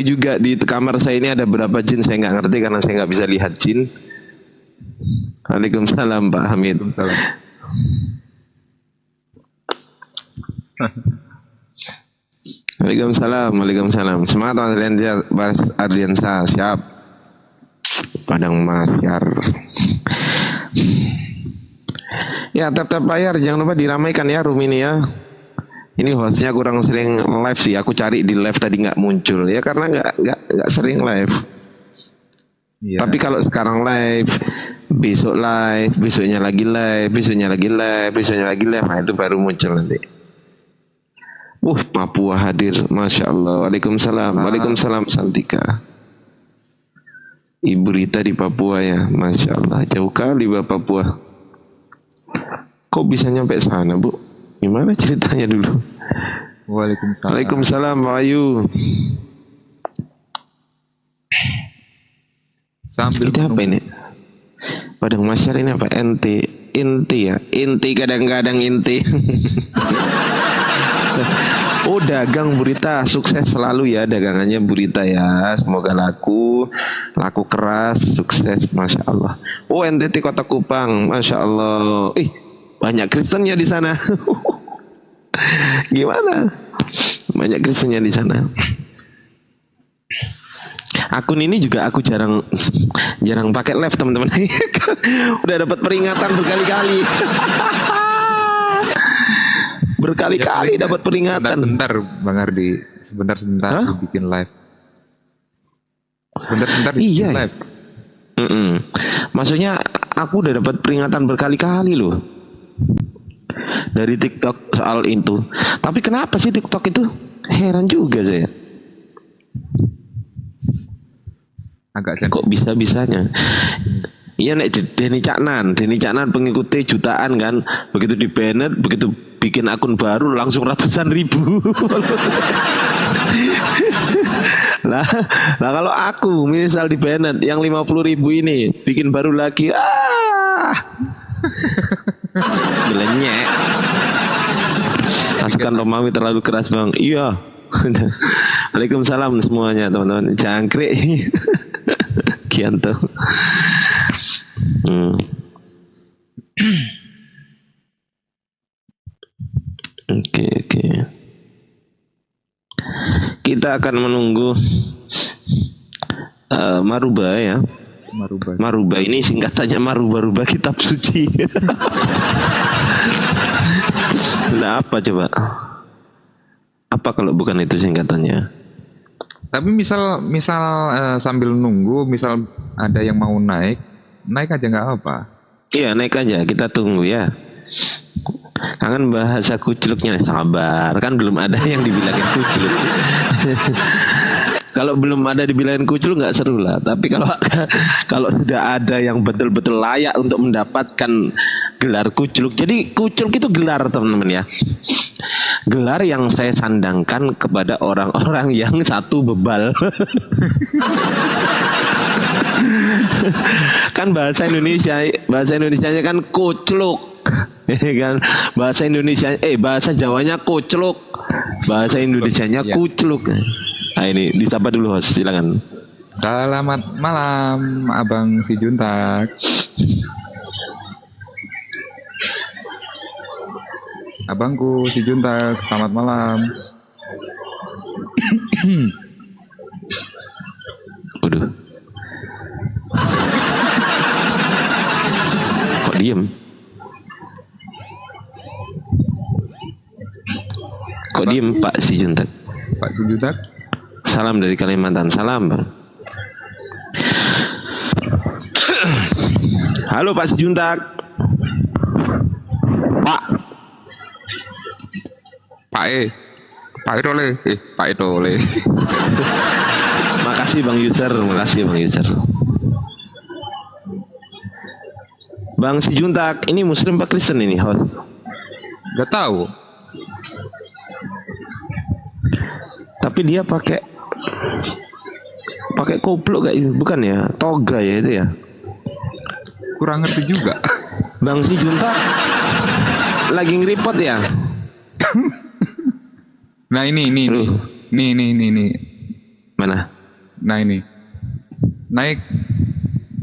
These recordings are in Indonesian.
juga di kamar saya ini ada berapa jin saya nggak ngerti karena saya nggak bisa lihat jin. Waalaikumsalam Pak Hamid. Waalaikumsalam. Waalaikumsalam, waalaikumsalam. Semangat Mas Ardiansa, siap. Padang Masyar. Ya, tap-tap layar, jangan lupa diramaikan ya room ini ya. Ini hostnya kurang sering live sih. Aku cari di live tadi nggak muncul ya karena nggak sering live. Iya. Tapi kalau sekarang live, besok live, besoknya lagi live, besoknya lagi live, besoknya lagi live, nah itu baru muncul nanti. Papua hadir, masya Allah. Waalaikumsalam, waalaikumsalam Santika. Ibu Rita di Papua ya, masya Allah. Jauh kali Bapak Papua. Kok bisa nyampe sana Bu? Gimana ceritanya dulu? Waalaikumsalam. Waalaikumsalam Pak Ayu. Sambil itu apa ini? Padang Masyar ini apa? Inti ya? Inti kadang-kadang inti. Oh dagang Burita, sukses selalu ya dagangannya Burita ya. Semoga laku keras, sukses, masya Allah. Oh NTT Kota Kupang, masya Allah. Banyak Kristennya di sana. Gimana? Banyak Kristennya di sana. Akun ini juga aku jarang pakai live teman-teman. Udah dapat peringatan berkali-kali. Berkali-kali dapat peringatan. Sebentar Bang Ardi, sebentar aku bikin live. Sebentar iya, bikin live. Maksudnya aku udah dapat peringatan berkali-kali loh dari TikTok soal itu. Tapi kenapa sih TikTok itu? Heran juga saya. Agak kok bisa-bisanya. Iya nek Denny Caknan pengikutnya jutaan kan. Begitu di banned, begitu bikin akun baru langsung ratusan ribu. Lah kalau aku misal di banned yang 50.000 ini bikin baru lagi, belenyek. Masukan Romawi terlalu keras Bang. Iya. Waalaikumsalam semuanya teman-teman. Jangkrik. Kianto. Oke. Kita akan menunggu Maruba ya. Maruba ini singkatannya Maruba kitab suci. Nah, apa coba? Apa kalau bukan itu singkatannya? Tapi misal sambil nunggu, misal ada yang mau naik aja nggak apa? Iya naik aja, kita tunggu ya. Kangen bahasa kucluknya, sabar kan belum ada yang dibilangin kucluk. Kalau belum ada dibilangin kucluk nggak seru lah. Tapi kalau sudah ada yang betul-betul layak untuk mendapatkan gelar kucluk. Jadi kucluk itu gelar teman-teman ya. Gelar yang saya sandangkan kepada orang-orang yang satu bebal. Kan bahasa Indonesianya kan kucluk. Kan bahasa Jawanya kucluk. Bahasa Indonesianya kucluk. Nah ini disapa dulu host, silakan. Selamat malam Abang Si Juntak. Abangku Si Juntak, selamat malam. Waduh. Kok diem? Kok diem Pak Si Juntak? Pak Si Juntak? Salam dari Kalimantan. Salam Bang. Halo Pak Si Juntak. Pak Idole. Makasih Bang User. Bang Si Juntak, ini Muslim apa Kristen ini host? Gak tahu. Tapi dia pakai koplo gak itu? Bukan ya? Toga ya itu ya? Kurang ngerti juga. Bang Si Juntak lagi nge-report ya? Nah ini. Mana? Nah ini. Naik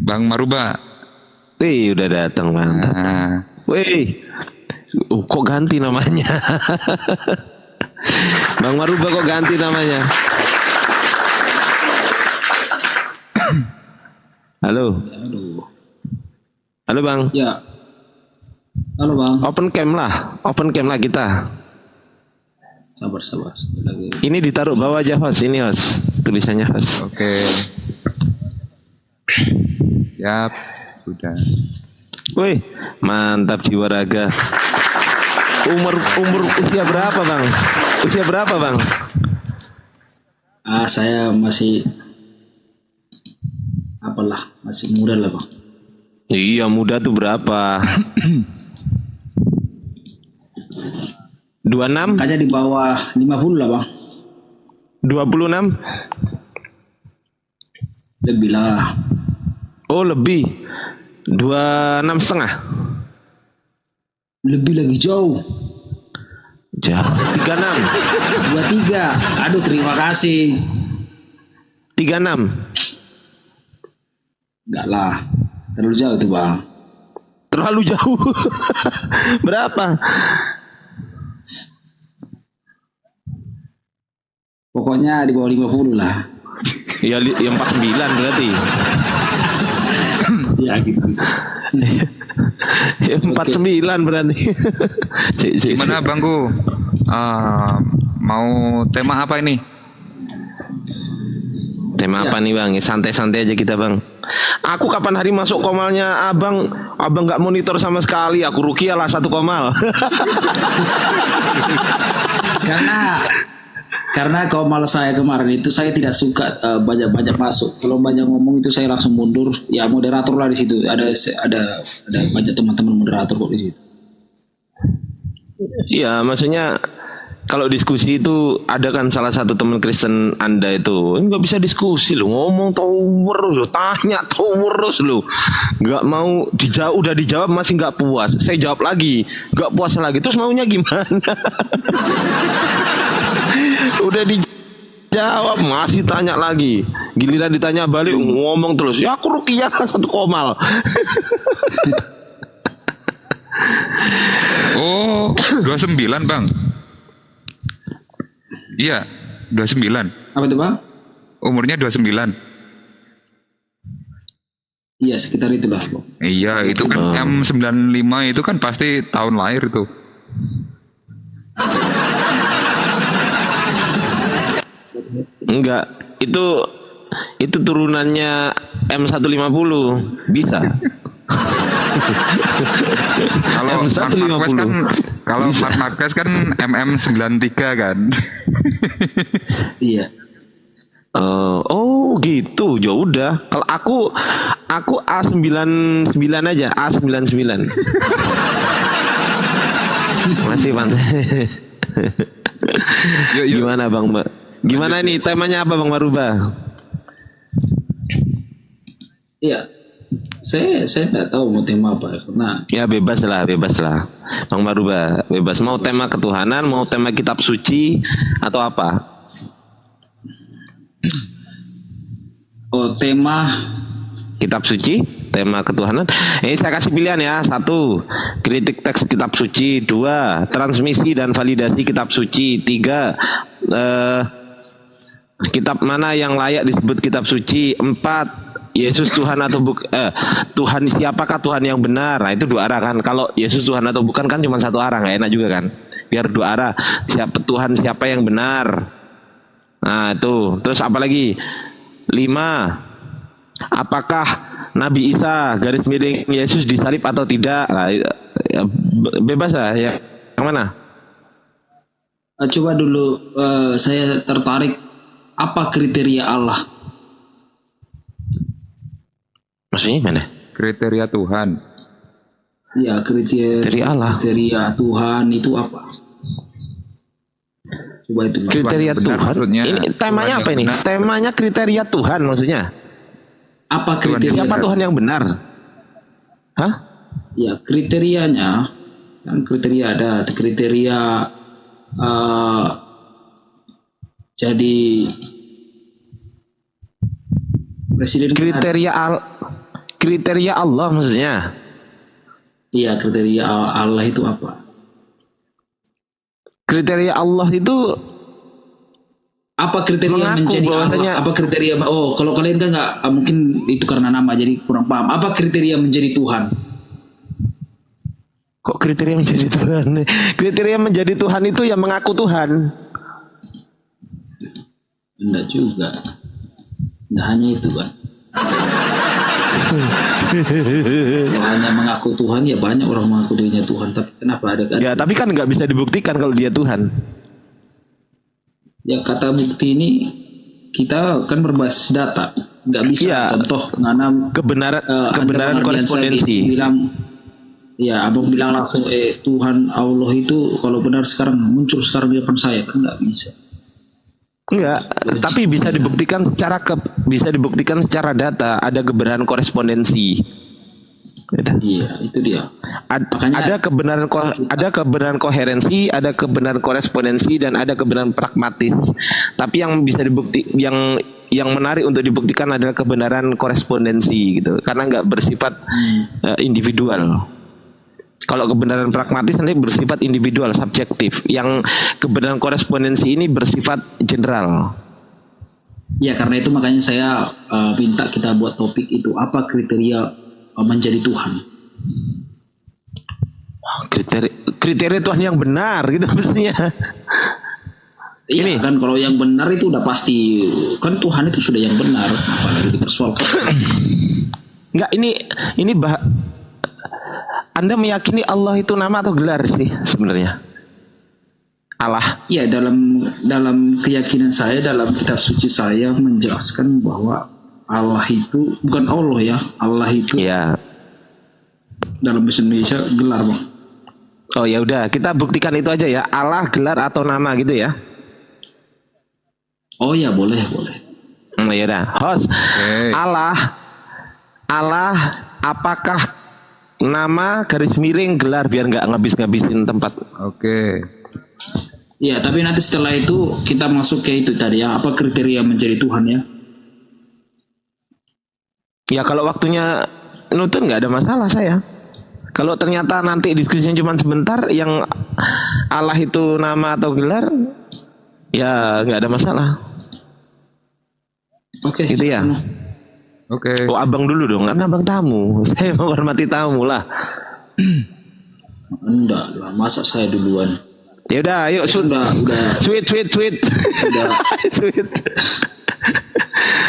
Bang Maruba. Wih, udah datang mantap. Nah, Wih, kok ganti namanya? Bang Maruba kok ganti namanya? Halo, Aduh. halo Bang. Ya. Halo Bang. Open cam lah kita. Sabar. Sebentar lagi. Ini ditaruh bawah aja host, ini host, tulisannya host. oke. Yap, sudah. Wih, mantap jiwa raga. Umur usia berapa Bang? Usia berapa Bang? Saya masih masih muda lah Bang. Iya muda tuh berapa? 26? Makanya di bawah 50 lah Bang. 26? Lebih lah. Oh lebih. 26 setengah. Lebih lagi jauh. Jauh. 36. 23. Aduh terima kasih. 36. Enggak lah. Terlalu jauh itu Bang. Terlalu jauh. Berapa? Pokoknya di bawah 50 lah. Ya 49 berarti. Ya gitu. Ya 49 berarti. Gimana Bangku? Mau tema apa ini? Tema apa nih Bang? Santai-santai aja kita Bang. Aku kapan hari masuk komalnya abang nggak monitor sama sekali. Aku rukiah lah 1 komal. Karena komal saya kemarin itu saya tidak suka banyak masuk. Kalau banyak ngomong itu saya langsung mundur. Ya moderator lah di situ. Ada banyak teman-teman moderator kok di situ. Iya, maksudnya kalau diskusi itu ada kan salah satu teman Kristen Anda itu nggak bisa diskusi lo, ngomong terus lo, tanya terus lo, nggak mau dijawab, udah dijawab masih nggak puas, saya jawab lagi nggak puas lagi, terus maunya gimana? Udah dijawab masih tanya lagi, giliran ditanya balik ngomong terus, ya aku rukiah 1 komal. Oh, 29 Bang. Iya, 29. Apa itu Bang? Umurnya 29. Iya sekitar itu lah Bang. Iya, itu kan M95 itu kan pasti tahun lahir tuh. Enggak, itu turunannya M150 bisa. Kalau Mark Marquez kan, Mark Marquez kan MM93 kan. Iya. Oh gitu, ya udah. Kalau aku A99 aja, A99. Masih pantai. Gimana Bang Mbak? Gimana nih temanya apa Bang Maruba? Iya. Saya nggak tahu mau tema apa karena Ya bebas lah Bang Maruba, bebas mau tema ketuhanan, mau tema kitab suci atau apa? tema Kitab suci, tema ketuhanan. Ini saya kasih pilihan ya. 1, kritik teks kitab suci. 2, transmisi dan validasi kitab suci. 3, kitab mana yang layak disebut kitab suci. 4, Yesus Tuhan atau Tuhan, siapakah Tuhan yang benar? Nah itu 2 arah kan. Kalau Yesus Tuhan atau bukan kan cuma 1 arah, nggak enak juga kan. Biar 2 arah. Siapa yang benar? Nah itu. Terus apa lagi? 5, apakah Nabi Isa garis miring Yesus disalib atau tidak? Nah, bebas lah ya. Yang mana? coba dulu saya tertarik apa kriteria Allah? Maksudnya mana? Kriteria Tuhan. Ya kriteria Allah. Kriteria Tuhan itu apa? Coba itu. Kriteria Benar, Tuhan. maksudnya Ini temanya Tuhan apa yang ini? benar. Temanya kriteria Tuhan maksudnya. Apa kriteria? Siapa Tuhan yang benar? Hah? Ya kriterianya kan kriteria ada kriteria jadi Presiden kan ada. Kriteria Allah maksudnya. Iya, kriteria Allah itu apa? Kriteria Allah itu Apa kriteria mengaku menjadi bahwasanya Allah? Apa kriteria? Oh, kalau kalian kan nggak, mungkin itu karena nama jadi kurang paham. Apa kriteria menjadi Tuhan? kok kriteria menjadi Tuhan. Kriteria menjadi Tuhan itu ya mengaku Tuhan. Enggak juga. Enggak hanya itu kan. Yang hanya mengaku Tuhan, ya banyak orang mengaku dirinya Tuhan. Tapi kenapa ada kan? Ya, tapi kan nggak bisa dibuktikan kalau dia Tuhan. Ya kata bukti ini kita kan berbasis data. Nggak bisa Iya. contoh nganam Kebenaran Anda kebenaran Mardiansyah korespondensi. bilang, ya abang bilang langsung Tuhan Allah itu kalau benar sekarang muncul sekarang di depan saya, kan nggak bisa. Enggak, tapi bisa dibuktikan secara data, ada kebenaran korespondensi. Gitu. Iya, itu dia. Makanya- ada kebenaran koherensi, ada kebenaran korespondensi, dan ada kebenaran pragmatis. Tapi yang bisa yang menarik untuk dibuktikan adalah kebenaran korespondensi gitu, karena nggak bersifat individual. Kalau kebenaran pragmatis nanti bersifat individual, subjektif. Yang kebenaran korespondensi ini bersifat general. Ya karena itu makanya saya minta kita buat topik itu, apa kriteria menjadi Tuhan. Kriteria Tuhan yang benar gitu mestinya. Iya Ini. kan, kalau yang benar itu udah pasti kan Tuhan itu sudah yang benar, apalagi dipersoalkan. Enggak, ini Anda meyakini Allah itu nama atau gelar sih sebenarnya? Allah. Iya, dalam keyakinan saya, dalam kitab suci saya menjelaskan bahwa Allah itu bukan Allah ya. Allah itu Ya. dalam bahasa Indonesia gelar, Bang. Oh ya udah, kita buktikan itu aja ya. Allah gelar atau nama gitu ya. Oh ya, boleh. Ya udah. Host. Oke. Allah apakah nama garis miring gelar, biar nggak ngabis-ngabisin tempat. Oke. Ya, tapi nanti setelah itu kita masuk ke itu tadi ya, apa kriteria menjadi Tuhan ya. Ya kalau waktunya nutun nggak ada masalah saya. Kalau ternyata nanti diskusinya cuma sebentar, yang Allah itu nama atau gelar, ya nggak ada masalah. Oke. Gitu ya. Oke. Oh abang dulu dong, karena abang tamu. Saya menghormati tamu lah. Enggak lah, masa saya duluan. Ya udah, ayo Udah sweet. Udah. Sweet.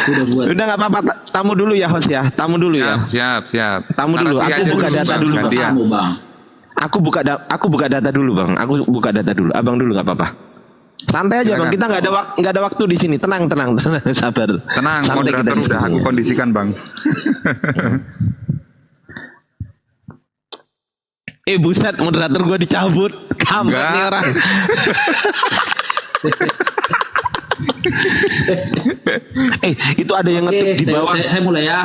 udah buat. Udah nggak apa-apa, tamu dulu ya host ya, tamu dulu ya. Siap. Tamu dulu, Narasi aku aja buka data dulu, Bang. gantian. Kamu, Bang. Aku buka data dulu bang. Abang dulu nggak apa-apa. Santai aja bang. Silakan. Kita nggak ada waktu di sini. Tenang. Sabar. Tenang, Santai kita moderator udah aku diskusinya. kondisikan, Bang. Buset, moderator gue dicabut. Kampret Enggak. nih orang. Itu ada yang ngetik Oke, di bawah. saya mulai ya.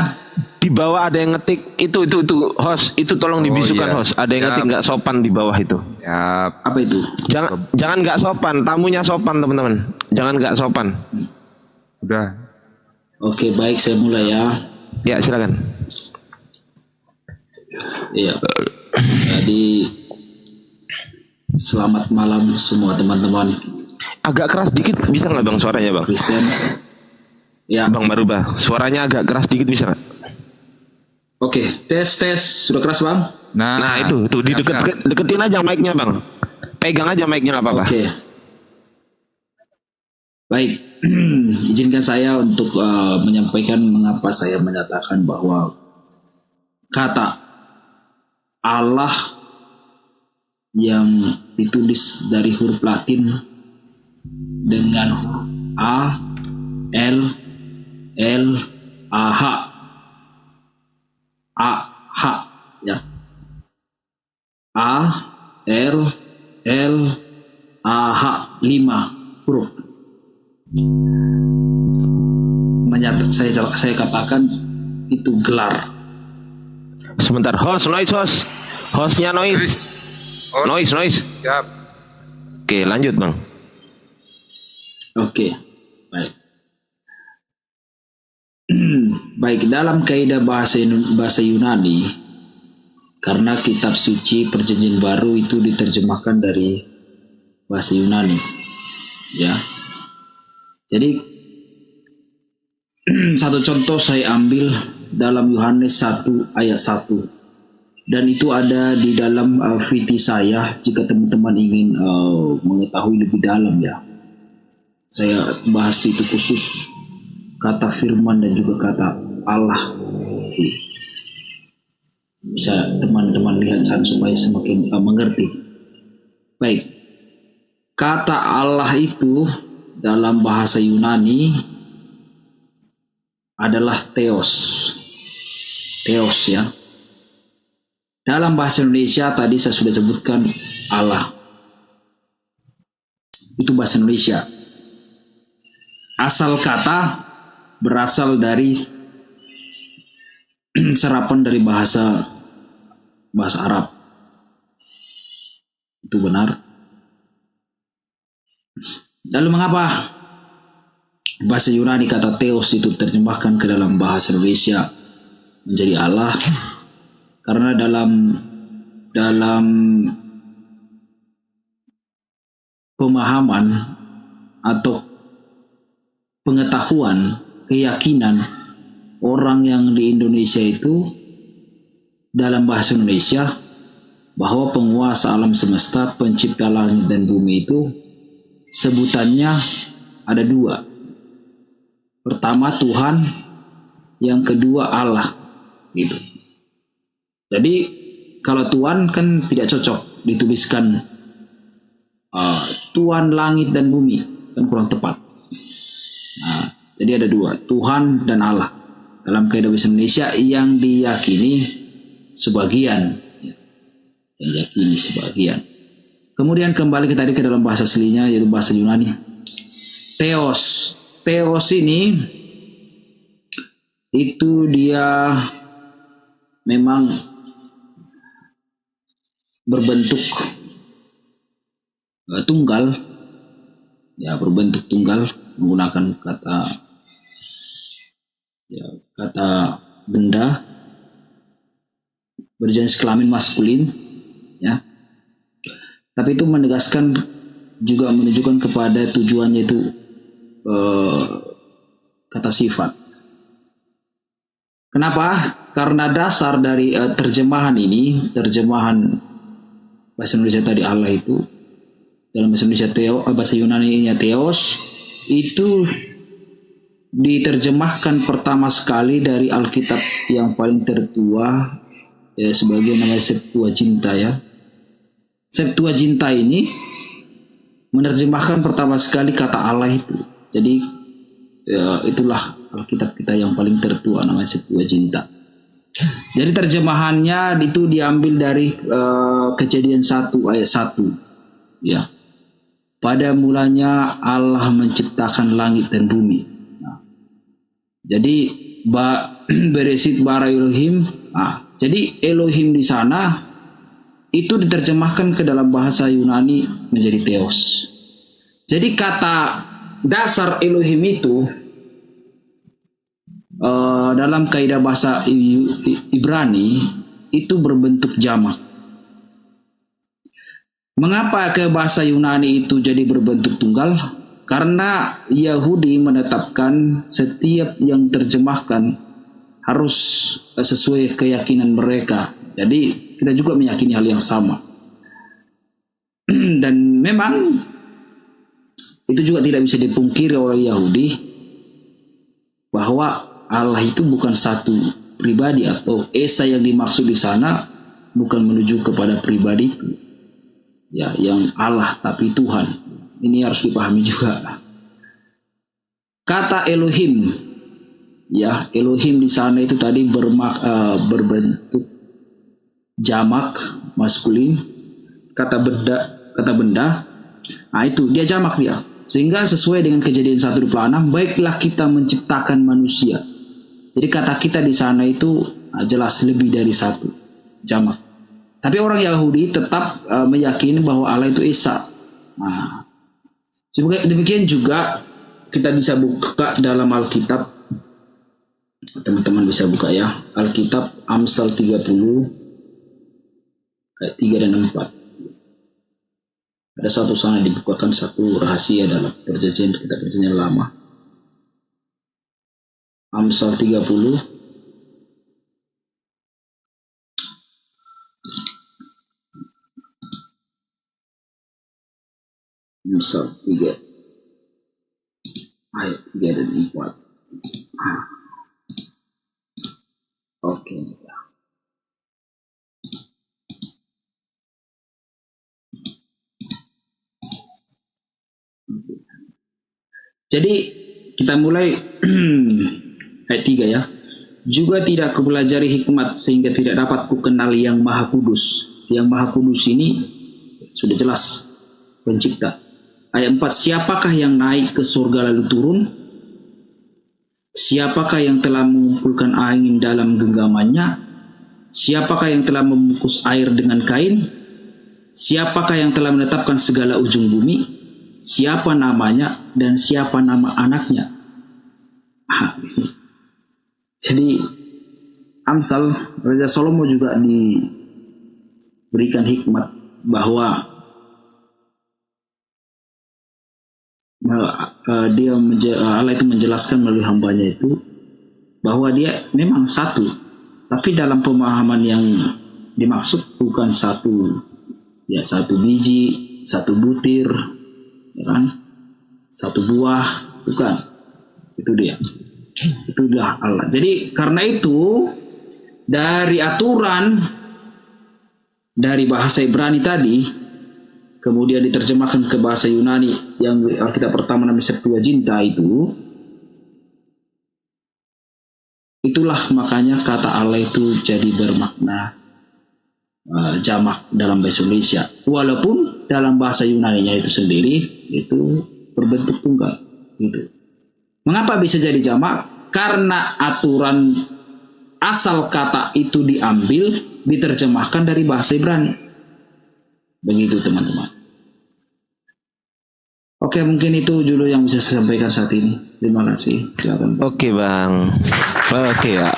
Di bawah ada yang ngetik itu host. Itu tolong dibisukan iya. host. Ada yang Siap. ngetik nggak sopan di bawah itu. Siap. Apa itu? Jangan nggak sopan. Tamunya sopan teman-teman. Jangan nggak sopan. Udah. Oke, baik, saya mulai ya. Ya silakan. Iya. Jadi selamat malam semua teman-teman Agak keras dikit bisa nggak bang suaranya bang? Kristen. Ya. Bang Marubah, suaranya agak keras dikit bisa nggak? Oke, tes sudah keras, Bang? Nah itu siap. deketin aja mic-nya bang. Pegang aja mic-nya nggak apa-apa. Oke. Baik, izinkan saya untuk menyampaikan mengapa saya menyatakan bahwa kata Allah yang ditulis dari huruf Latin dengan huruf A, L, A, H, ya. A, L, A, H, 5 huruf. Saya katakan itu gelar. Sebentar, hostnya noise. Noise. Siap. Oke lanjut bang. Oke, baik. Baik, dalam kaidah bahasa Yunani, karena kitab suci Perjanjian Baru itu diterjemahkan dari bahasa Yunani, ya. Jadi satu contoh saya ambil dalam Yohanes 1 ayat 1, dan itu ada di dalam VT saya. Jika teman-teman ingin mengetahui lebih dalam, ya, saya bahas itu khusus kata firman dan juga kata Allah. Bisa teman-teman lihat supaya semakin mengerti. Baik, kata Allah itu dalam bahasa Yunani adalah theos. Theos, ya. Dalam bahasa Indonesia tadi saya sudah sebutkan Allah. Itu bahasa Indonesia. Asal kata berasal dari serapan dari bahasa Arab. Itu benar. Lalu mengapa bahasa Yunani kata theos itu terjemahkan ke dalam bahasa Indonesia menjadi Allah? Karena dalam pemahaman atau pengetahuan, keyakinan orang yang di Indonesia itu dalam bahasa Indonesia bahwa penguasa alam semesta, pencipta langit dan bumi itu sebutannya ada dua. Pertama Tuhan, yang kedua Allah, gitu. Jadi kalau Tuhan kan tidak cocok dituliskan Tuhan langit dan bumi, kan kurang tepat. Nah, jadi ada dua, Tuhan dan Allah. Dalam kaidah bahasa Indonesia yang diyakini sebagian, yang diyakini sebagian. Kemudian kembali ke tadi ke dalam bahasa aslinya, yaitu bahasa Yunani. Theos. Theos ini itu dia memang berbentuk tunggal, ya, berbentuk tunggal, menggunakan kata benda berjenis kelamin maskulin, ya. Tapi itu menegaskan juga menunjukkan kepada tujuannya itu kata sifat. Kenapa? Karena dasar dari terjemahan ini, terjemahan bahasa Indonesia tadi Allah itu, dalam bahasa Indonesia bahasa Yunani-nya theos, itu diterjemahkan pertama sekali dari Alkitab yang paling tertua, ya, sebagai nama Septuaginta, ya. Septuaginta ini menerjemahkan pertama sekali kata Allah itu. Jadi ya, itulah Alkitab kita yang paling tertua, namanya Septuaginta. Jadi terjemahannya itu diambil dari Kejadian 1 ayat 1, ya. Pada mulanya Allah menciptakan langit dan bumi. Nah, jadi Beresit bara Elohim. Nah, jadi Elohim di sana itu diterjemahkan ke dalam bahasa Yunani menjadi theos. Jadi kata dasar Elohim itu dalam kaidah bahasa Ibrani itu berbentuk jamak. Mengapa ke bahasa Yunani itu jadi berbentuk tunggal? Karena Yahudi menetapkan setiap yang terjemahkan harus sesuai keyakinan mereka. Jadi kita juga meyakini hal yang sama. Dan memang itu juga tidak bisa dipungkiri oleh Yahudi bahwa Allah itu bukan satu pribadi, atau Esa yang dimaksud di sana bukan menuju kepada pribadi itu, ya, yang Allah, tapi Tuhan. Ini harus dipahami juga. Kata Elohim, ya, Elohim di sana itu tadi berbentuk jamak maskulin. Kata benda, nah itu dia jamak dia. Sehingga sesuai dengan Kejadian 1:26, baiklah kita menciptakan manusia. Jadi kata kita di sana itu jelas lebih dari satu, jamak. Tapi orang Yahudi tetap meyakini bahwa Allah itu Esa. Nah, demikian juga kita bisa buka dalam Alkitab Teman-teman bisa buka ya. Alkitab Amsal 30 ayat 3 dan 4. Ada satu sana dibukakan satu rahasia dalam perjanjian kitab perjanjian lama. Amsal 30 Amsal 3 ayat 3 dan 4. Oke. Jadi kita mulai ayat 3 ya. Juga tidak kupelajari hikmat sehingga tidak dapat kukenali yang maha kudus. Yang maha kudus ini sudah jelas pencipta. Ayat 4, siapakah yang naik ke surga lalu turun? Siapakah yang telah mengumpulkan angin dalam genggamannya? Siapakah yang telah membungkus air dengan kain? Siapakah yang telah menetapkan segala ujung bumi? Siapa namanya dan siapa nama anaknya? Jadi Amsal, Raja Salomo juga diberikan hikmat bahwa Allah itu menjelaskan melalui hambanya itu bahwa dia memang satu, tapi dalam pemahaman yang dimaksud bukan satu biji, satu butir, ya kan? Satu buah, bukan. Itu dia. Itulah Allah. Jadi karena itu dari aturan dari bahasa Ibrani tadi kemudian diterjemahkan ke bahasa Yunani yang Alkitab pertama namanya Septuaginta itulah makanya kata Allah itu jadi bermakna jamak dalam bahasa Indonesia, walaupun dalam bahasa Yunaninya itu sendiri itu berbentuk tunggal gitu. Mengapa bisa jadi jamak? Karena aturan asal kata itu diambil diterjemahkan dari bahasa Ibrani. Begitu teman-teman. Oke, mungkin itu dulu yang bisa saya sampaikan saat ini. Terima kasih. Silakan. Oke Bang. Oke ya.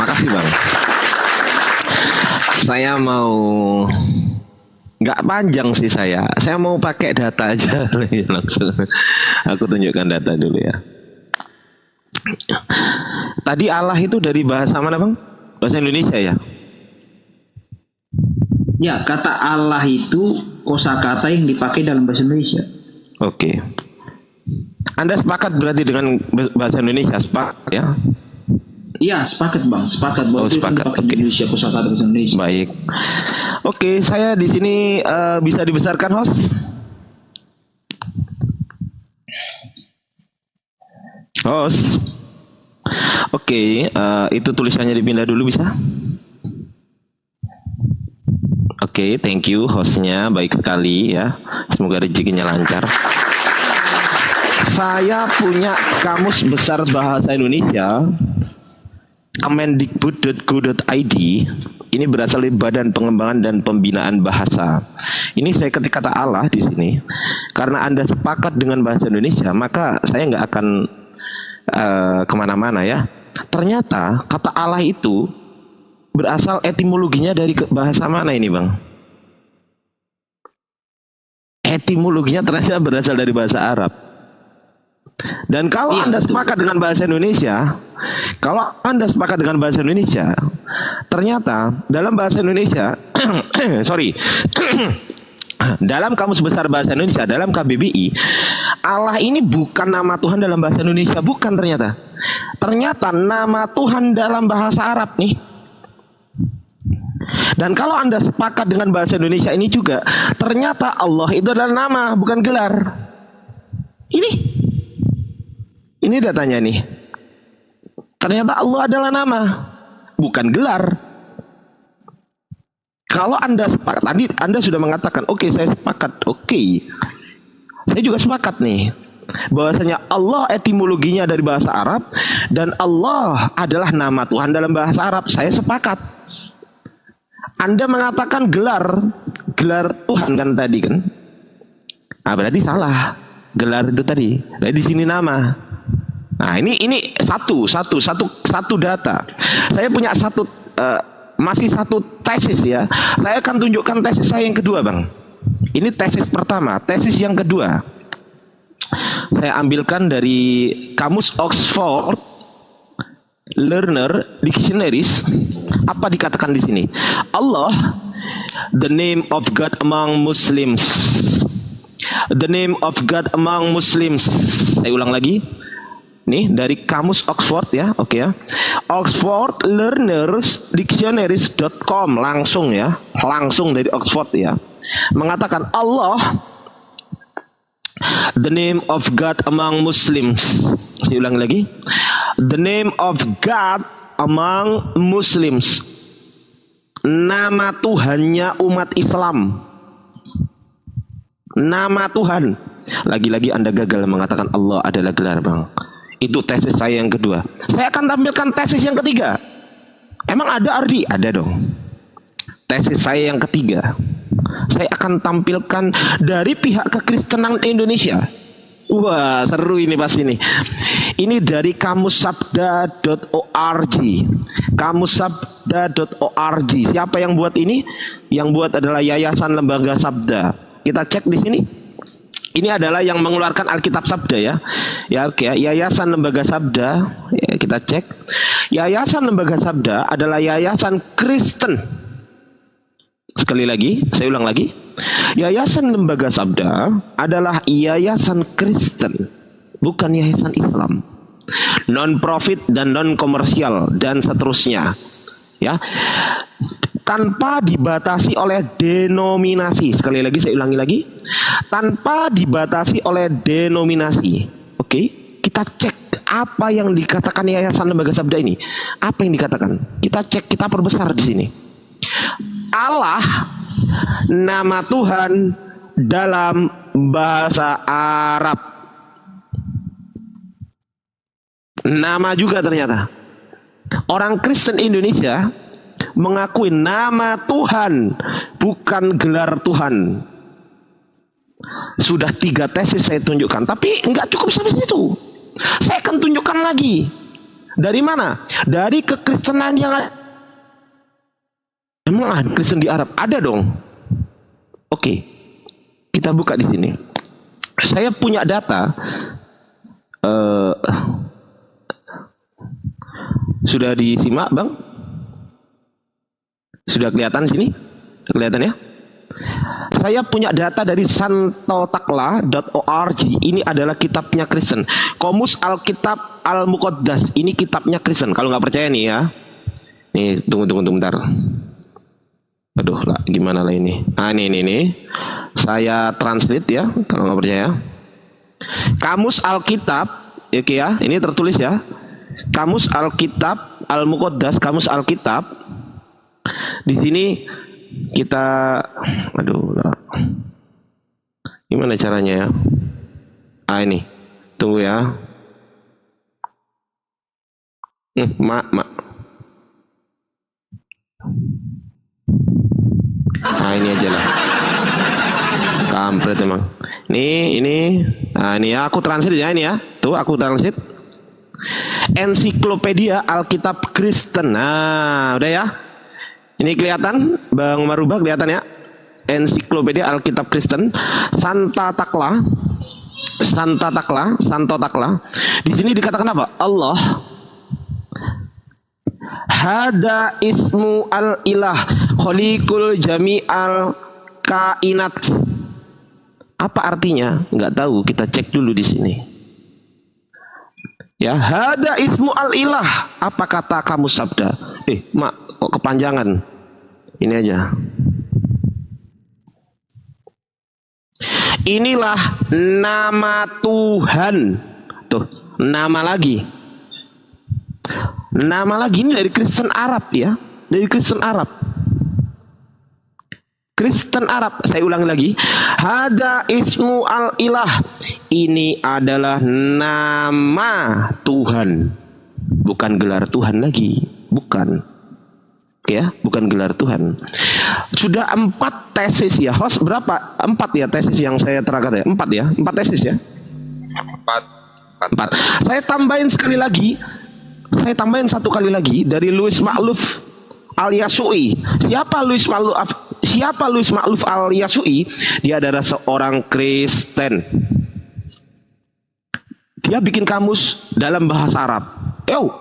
Makasih Bang. Saya mau nggak panjang sih saya mau pakai data aja langsung. Aku tunjukkan data dulu ya. Tadi Allah itu dari bahasa mana Bang? Bahasa Indonesia ya? Ya, kata Allah itu kosakata yang dipakai dalam bahasa Indonesia. Oke. Anda sepakat berarti dengan bahasa Indonesia? Sepakat ya? Iya, sepakat Bang. Sepakat bahwa itu sepakat. dipakai Indonesia, kosakata bahasa Indonesia. Baik. Oke, saya di sini bisa dibesarkan host. Host. Oke, itu tulisannya dipindah dulu bisa? Oke, thank you hostnya, baik sekali ya. Semoga rezekinya lancar. Saya punya kamus besar bahasa Indonesia, kemendikbud.go.id. Ini berasal dari Badan Pengembangan dan Pembinaan Bahasa. Ini saya ketik kata Allah di sini. Karena Anda sepakat dengan bahasa Indonesia, maka saya nggak akan kemana-mana ya. Ternyata kata Allah itu berasal etimologinya dari bahasa mana ini Bang? Etimologinya ternyata berasal dari bahasa Arab. Dan kalau Anda sepakat dengan bahasa Indonesia, ternyata dalam bahasa Indonesia, dalam Kamus Besar Bahasa Indonesia, dalam KBBI, Allah ini bukan nama Tuhan dalam bahasa Indonesia, bukan ternyata. Ternyata nama Tuhan dalam bahasa Arab nih. Dan kalau Anda sepakat dengan bahasa Indonesia ini juga, ternyata Allah itu adalah nama, bukan gelar. Ini datanya nih. Ternyata Allah adalah nama, bukan gelar. Kalau Anda sepakat, tadi Anda sudah mengatakan, oke, saya sepakat, oke. Saya juga sepakat nih, bahwasanya Allah etimologinya dari bahasa Arab dan Allah adalah nama Tuhan dalam bahasa Arab. Saya sepakat. Anda mengatakan gelar Tuhan kan tadi kan? Berarti salah. Gelar itu tadi. Berarti di sini nama. Nah, ini satu data. Saya punya masih satu tesis ya. Saya akan tunjukkan tesis saya yang kedua, Bang. Ini tesis pertama, tesis yang kedua. Saya ambilkan dari Kamus Oxford Learner Dictionaries. Apa dikatakan di sini? Allah, the name of God among Muslims. The name of God among Muslims. Saya ulang lagi. Nih dari Kamus Oxford ya, oke ya. Oxford Learners Dictionaries.com langsung ya, langsung dari Oxford ya. Mengatakan Allah, the name of God among Muslims. Saya ulang lagi. The name of God among Muslims. Nama Tuhannya umat Islam. Nama Tuhan. Lagi-lagi Anda gagal mengatakan Allah adalah gelar, Bang. Itu tesis saya yang kedua. Saya akan tampilkan tesis yang ketiga. Emang ada Ardi? Ada dong. Tesis saya yang ketiga. Saya akan tampilkan dari pihak kekristenan Indonesia. Wah, seru ini pas ini. Ini dari kamussabda.org. Kamussabda.org. Siapa yang buat ini? Yang buat adalah Yayasan Lembaga Sabda. Kita cek di sini. Ini adalah yang mengeluarkan Alkitab Sabda ya. Ya oke, Yayasan Lembaga Sabda. Ya, kita cek. Yayasan Lembaga Sabda adalah yayasan Kristen. Sekali lagi, saya ulang lagi. Yayasan Lembaga Sabda adalah yayasan Kristen, bukan yayasan Islam. Non-profit dan non-komersial dan seterusnya. Ya. Tanpa dibatasi oleh denominasi. Sekali lagi saya ulangi lagi. Tanpa dibatasi oleh denominasi. Oke, kita cek apa yang dikatakan Yayasan Lembaga Sabda ini. Apa yang dikatakan? Kita cek, kita perbesar di sini. Allah, nama Tuhan dalam bahasa Arab. Nama juga ternyata. Orang Kristen Indonesia mengakui nama Tuhan, bukan gelar Tuhan. Sudah 3 tesis saya tunjukkan, tapi nggak cukup sampai situ. Saya akan tunjukkan lagi. Dari mana? Dari kekristenan yang ada. Emang ada Kristen di Arab? Ada dong. Oke, kita buka di sini. Saya punya data. Sudah disimak, Bang? Sudah kelihatan sini? Sudah kelihatan ya? Saya punya data dari santotakla.org. Ini adalah kitabnya Kristen. Komus Alkitab Al-Muqaddas. Ini kitabnya Kristen. Kalau nggak percaya nih ya. Nih, tunggu bentar. Aduh lah, gimana lah ini? Ah, ini. Saya translate ya, kalau nggak percaya. Kamus Alkitab, oke ya. Ini tertulis ya. Kamus Alkitab Al-Muqaddas, Kamus Alkitab. Di sini kita, aduh lah. Gimana caranya ya? Ah, ini. Tunggu ya. Nah, ini aja lah. Kampret emang. Ini. Nah, ini ya, aku translate ya ini ya. Tuh, aku translate. Ensiklopedia Alkitab Kristen. Nah, udah ya. Ini kelihatan, Bang Marubah kelihatan ya. Ensiklopedia Alkitab Kristen, Santotakla. Di sini dikatakan apa? Allah. Hada ismu al-ilah khaliqul jami'al kainat. Apa artinya? Enggak tahu, kita cek dulu di sini. Ya, hada ismu al-ilah. Apa kata Kamus Sabda? Mak, kok kepanjangan? Ini aja. Inilah nama Tuhan. Tuh, nama lagi. Nama lagi ini dari Kristen Arab ya. Dari Kristen Arab. Kristen Arab. Saya ulang lagi. Hada ismu al-ilah. Ini adalah nama Tuhan. Bukan gelar Tuhan lagi. Bukan. Ya, bukan gelar Tuhan. Sudah 4 tesis ya. Host berapa? 4 ya tesis yang saya terangkan ya. 4 ya. 4 tesis ya. 4 4. Saya tambahin satu kali lagi dari Louis Ma'luf Al-Yasu'i. Siapa Louis Ma'luf Al-Yasu'i? Dia adalah seorang Kristen. Dia bikin kamus dalam bahasa Arab.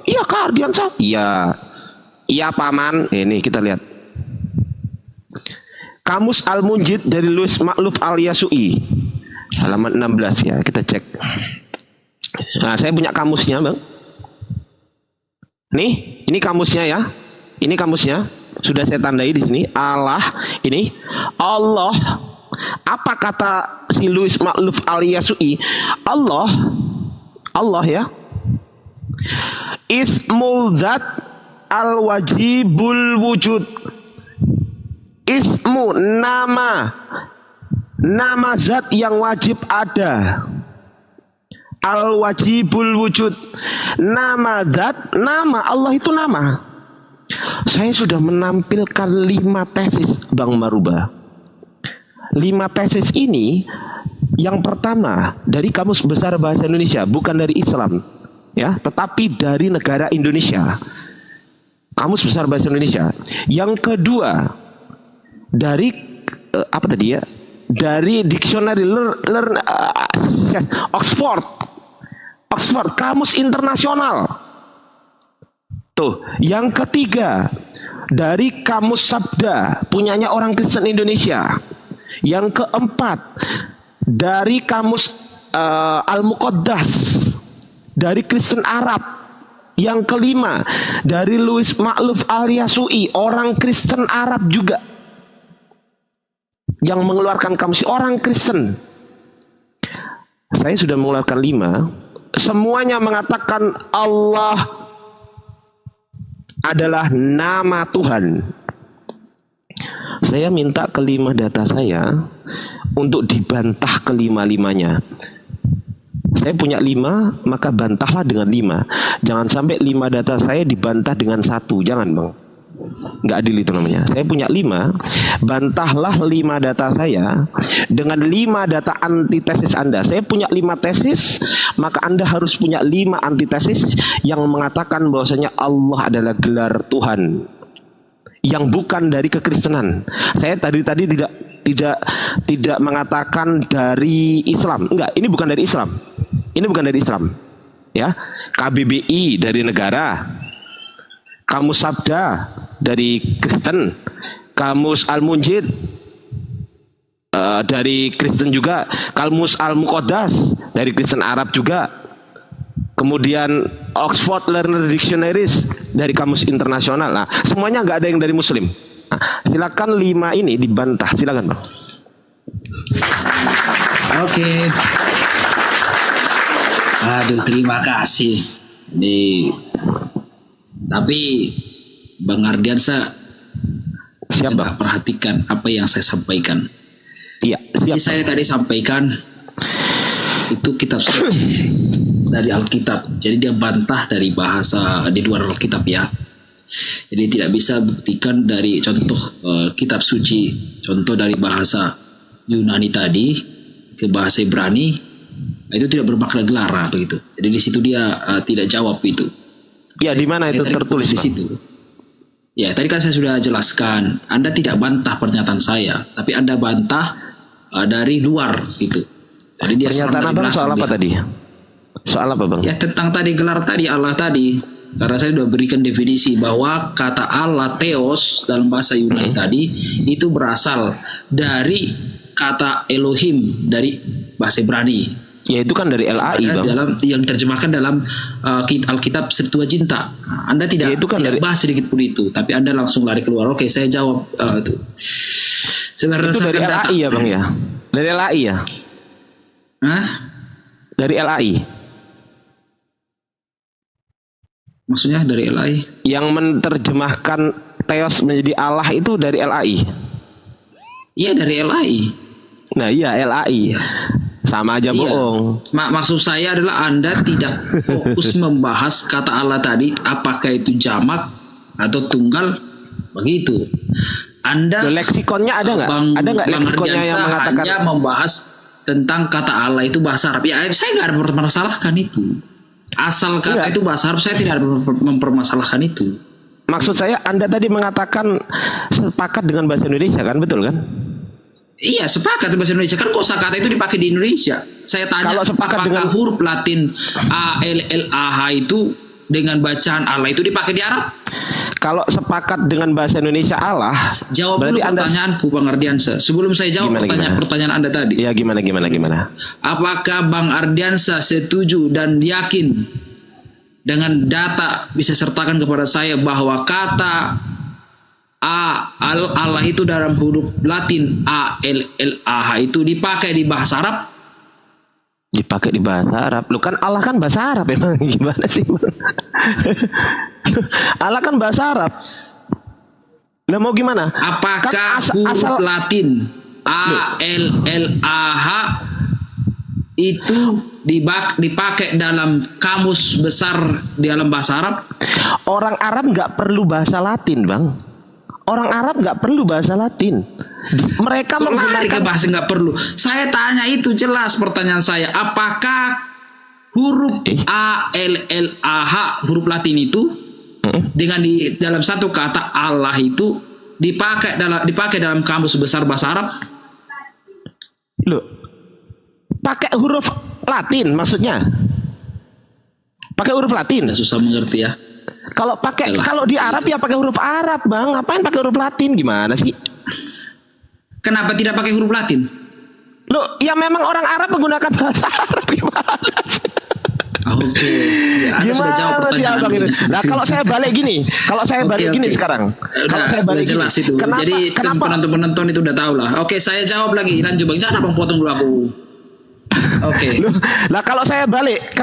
Iya Kak Ardiansa? Iya Paman. Ini kita lihat. Kamus Al-Munjid dari Louis Ma'luf Al-Yasu'i. Halaman 16 ya, kita cek. Nah, saya punya kamusnya, Bang. Nih, ini kamusnya ya. Ini kamusnya. Sudah saya tandai di sini. Allah. Apa kata si Louis Ma'luf Al-Yasu'i? Allah ya. Ismul zat al-wajibul wujud. Ismu nama zat yang wajib ada. Al-wajibul wujud. Nama zat, nama Allah itu nama. Saya sudah menampilkan 5 tesis Bang Maruba. 5 tesis ini, yang pertama dari Kamus Besar Bahasa Indonesia, bukan dari Islam ya, tetapi dari negara Indonesia. Kamus Besar Bahasa Indonesia. Yang kedua dari apa tadi ya? Dari dictionary Oxford Kamus Internasional. Tuh, yang ketiga dari Kamus Sabda punyanya orang Kristen Indonesia. Yang keempat dari Kamus Al-Muqaddas dari Kristen Arab. Yang kelima dari Louis Ma'luf Al-Yasu'i, orang Kristen Arab juga, yang mengeluarkan kamus orang Kristen. Saya sudah mengeluarkan 5. Semuanya mengatakan Allah adalah nama Tuhan. Saya minta ke-5 data saya untuk dibantah ke-5-5-nya. Saya punya 5, maka bantahlah dengan 5. Jangan sampai 5 data saya dibantah dengan 1. Jangan Bang. Nggak adil itu namanya. Saya punya 5, bantahlah 5 data saya dengan 5 data antitesis Anda. Saya punya 5 tesis, maka Anda harus punya 5 antitesis yang mengatakan bahwasanya Allah adalah gelar Tuhan, yang bukan dari kekristenan. Saya tadi tidak mengatakan dari Islam. Enggak, ini bukan dari Islam. Ini bukan dari Islam. Ya, KBBI dari negara, Kamus Sabda dari Kristen, Kamus Al-Munjid dari Kristen juga, Kamus Al-Muqaddas dari Kristen Arab juga, kemudian Oxford Learner Dictionaries dari Kamus Internasional. Nah, semuanya nggak ada yang dari Muslim. Nah, silakan 5 ini dibantah, silakan Bang. Oke. Aduh, terima kasih. Tapi Bang Ardiansa Siapa? perhatikan apa yang saya sampaikan. Iya, siap. Saya tadi sampaikan itu kitab suci dari Alkitab. Jadi dia bantah dari bahasa di luar Alkitab ya. Jadi tidak bisa buktikan dari contoh kitab suci, contoh dari bahasa Yunani tadi ke bahasa Ibrani, itu tidak bermakna gelar begitu. Jadi di situ dia tidak jawab itu. Ya, di mana itu tertulis di situ? Ya, tadi kan saya sudah jelaskan. Anda tidak bantah pernyataan saya, tapi Anda bantah dari luar itu. Jadi dia pernyataan Abang soal apa tadi? Soal apa Bang? Ya, tentang tadi gelar tadi, Allah tadi. Karena saya sudah berikan definisi bahwa kata Allah Theos dalam bahasa Yunani tadi itu berasal dari kata Elohim dari bahasa Ibrani. Ya itu kan dari LAI Bang. Dalam yang diterjemahkan dalam Alkitab Septuaginta. Anda tidak, ya, itu kan tidak bahas sedikit pun itu, tapi Anda langsung lari keluar. Oke, saya jawab itu. Sebenarnya itu dari LAI ya Bang ya? Dari LAI ya? Hah? Dari LAI. Maksudnya dari LAI? Yang menerjemahkan Theos menjadi Allah itu dari LAI. Iya, dari LAI. Nah iya, LAI. Sama aja bohong. Maksud saya adalah Anda tidak fokus membahas kata Allah tadi, apakah itu jamak atau tunggal, begitu. Anda leksikonnya ada nggak? Ada nggak leksikonnya yang mengatakan? Hanya membahas tentang kata Allah itu bahasa Arab. Ya, saya nggak ada mempermasalahkan itu. Asal kata itu bahasa Arab, saya tidak ada mempermasalahkan itu. Maksud saya Anda tadi mengatakan sepakat dengan bahasa Indonesia kan, betul kan? Iya, sepakat bahasa Indonesia. Kan kosakata itu dipakai di Indonesia. Saya tanya, Kalau sepakat apakah dengan huruf Latin ALLAH itu dengan bacaan Allah itu dipakai di Arab? Kalau sepakat dengan bahasa Indonesia Allah, Jawab dulu pertanyaanku, Bang Ardiansa. Sebelum saya jawab pertanyaan Anda tadi. Ya, gimana? Apakah Bang Ardiansa setuju dan yakin dengan data bisa sertakan kepada saya bahwa kata Allah itu dalam huruf Latin ALLAH itu dipakai di bahasa Arab? Dipakai di bahasa Arab. Lu kan Allah kan bahasa Arab emang gimana sih? Allah kan bahasa Arab. Lah mau gimana? Apakah kan huruf Latin ALLAH itu dipakai dalam kamus besar di dalam bahasa Arab? Orang Arab nggak perlu bahasa Latin, Bang. Orang Arab nggak perlu bahasa Latin. Mereka menggunakan bahasa nggak perlu. Saya tanya itu jelas pertanyaan saya. Apakah huruf ALLAH huruf Latin itu dengan di dalam satu kata Allah itu dipakai dalam kamus besar bahasa Arab? Loh, pakai huruf Latin maksudnya? Pakai huruf Latin? Susah mengerti ya. Kalau di Arab ya pakai huruf Arab, Bang. Ngapain pakai huruf Latin? Gimana sih? Kenapa tidak pakai huruf Latin? Loh, ya memang orang Arab menggunakan bahasa Arab. Gimana sih? Oke. Ya, Anda sudah jawab pertanyaan ini. Nah, kalau saya balik gini sekarang. Kalau saya balik jelas gini, itu. Jadi penonton itu udah tahu lah. Oke, saya jawab lagi. Lanjut, Bang. Jangan Abang potong dulu aku. Oke. Lah kalau saya balik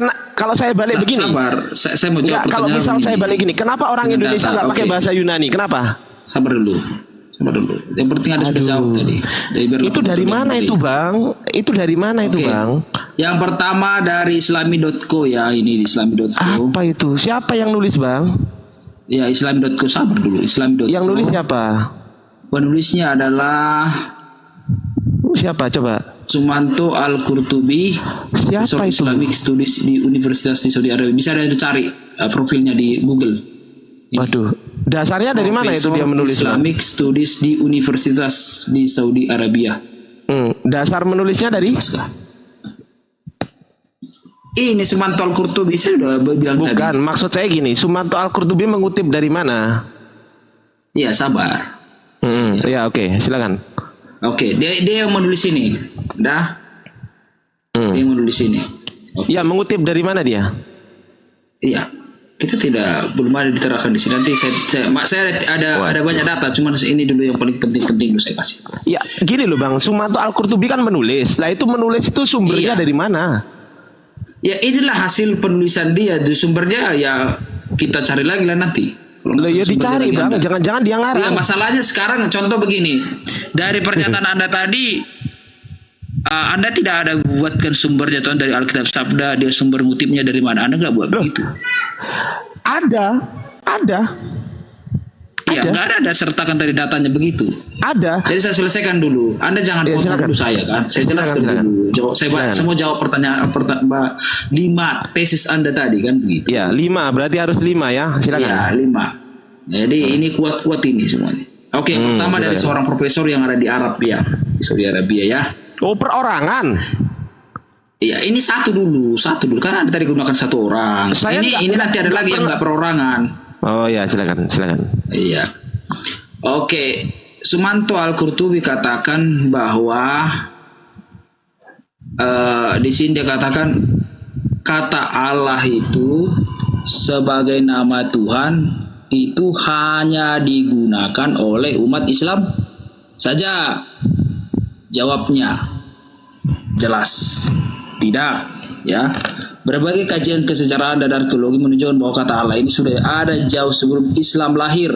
begini. Sabar, saya mau jawab. Kalau misal saya balik gini, kenapa orang Indonesia nggak pakai bahasa Yunani? Kenapa? Sabar dulu. Yang penting ada sudah jawab tadi. Itu dari mana itu, Bang? Itu dari mana itu, Bang? Yang pertama dari islami.co ya, ini di islami.co. Apa itu? Siapa yang nulis, Bang? Ya, islami.co. Sabar dulu, islami.co. Yang nulis siapa? Penulisnya adalah siapa coba? Sumanto Al-Qurtubi. Siapa itu? Islamic Studies di Universitas di Saudi Arabia. Bisa ada dicari profilnya di Google. Waduh, dasarnya dari mana itu dia menulis? Islamic Studies di Universitas di Saudi Arabia. Dasar menulisnya dari? Ini Sumanto Al-Qurtubi, saya sudah bilang tadi. Bukan, maksud saya gini, Sumanto Al-Qurtubi mengutip dari mana? Ya, sabar. Ya, oke, silakan. Oke, dia yang menulis ini. Dah. Dia yang menulis ini. Ya, mengutip dari mana dia? Iya. Kita belum ada diterangkan di sini. Nanti saya ada banyak data, cuman ini dulu yang paling penting dulu saya kasih. Ya, gini loh, Bang. Sumanto Al-Qurtubi kan menulis. Lah itu menulis itu sumbernya dari mana? Ya, inilah hasil penulisan dia. Sumbernya ya kita cari lagi lah nanti. Loh, ya dicari, Bang. Jangan-jangan dia ngarang. Ya, masalahnya sekarang contoh begini. Dari pernyataan Anda tadi, Anda tidak ada buatkan sumbernya, contoh dari Alkitab Sabda, dia sumber ngutipnya dari mana? Anda nggak buat begitu? Ada. Iya, nggak ada sertakan dari datanya begitu. Ada. Jadi saya selesaikan dulu. Anda jangan potong dulu saya kan. Saya jelaskan dulu. Saya mau jawab pertanyaan 5 tesis Anda tadi kan begitu. Ya, 5 berarti harus 5 ya. Silakan. Ya, 5. Jadi ini kuat-kuat ini semuanya. Oke, pertama dari seorang profesor yang ada di Arab ya, di Saudi Arabia ya. Oh, perorangan. Iya, ini satu dulu kan Anda tadi gunakan satu orang. Ini nanti ada lagi yang nggak perorangan. Oh ya, silakan. Iya. Oke, Sumanto Al-Qurtubi katakan bahwa di sini dia katakan kata Allah itu sebagai nama Tuhan itu hanya digunakan oleh umat Islam saja. Jawabnya jelas tidak ya. Berbagai kajian kesejarahan dan arkeologi menunjukkan bahwa kata Allah ini sudah ada jauh sebelum Islam lahir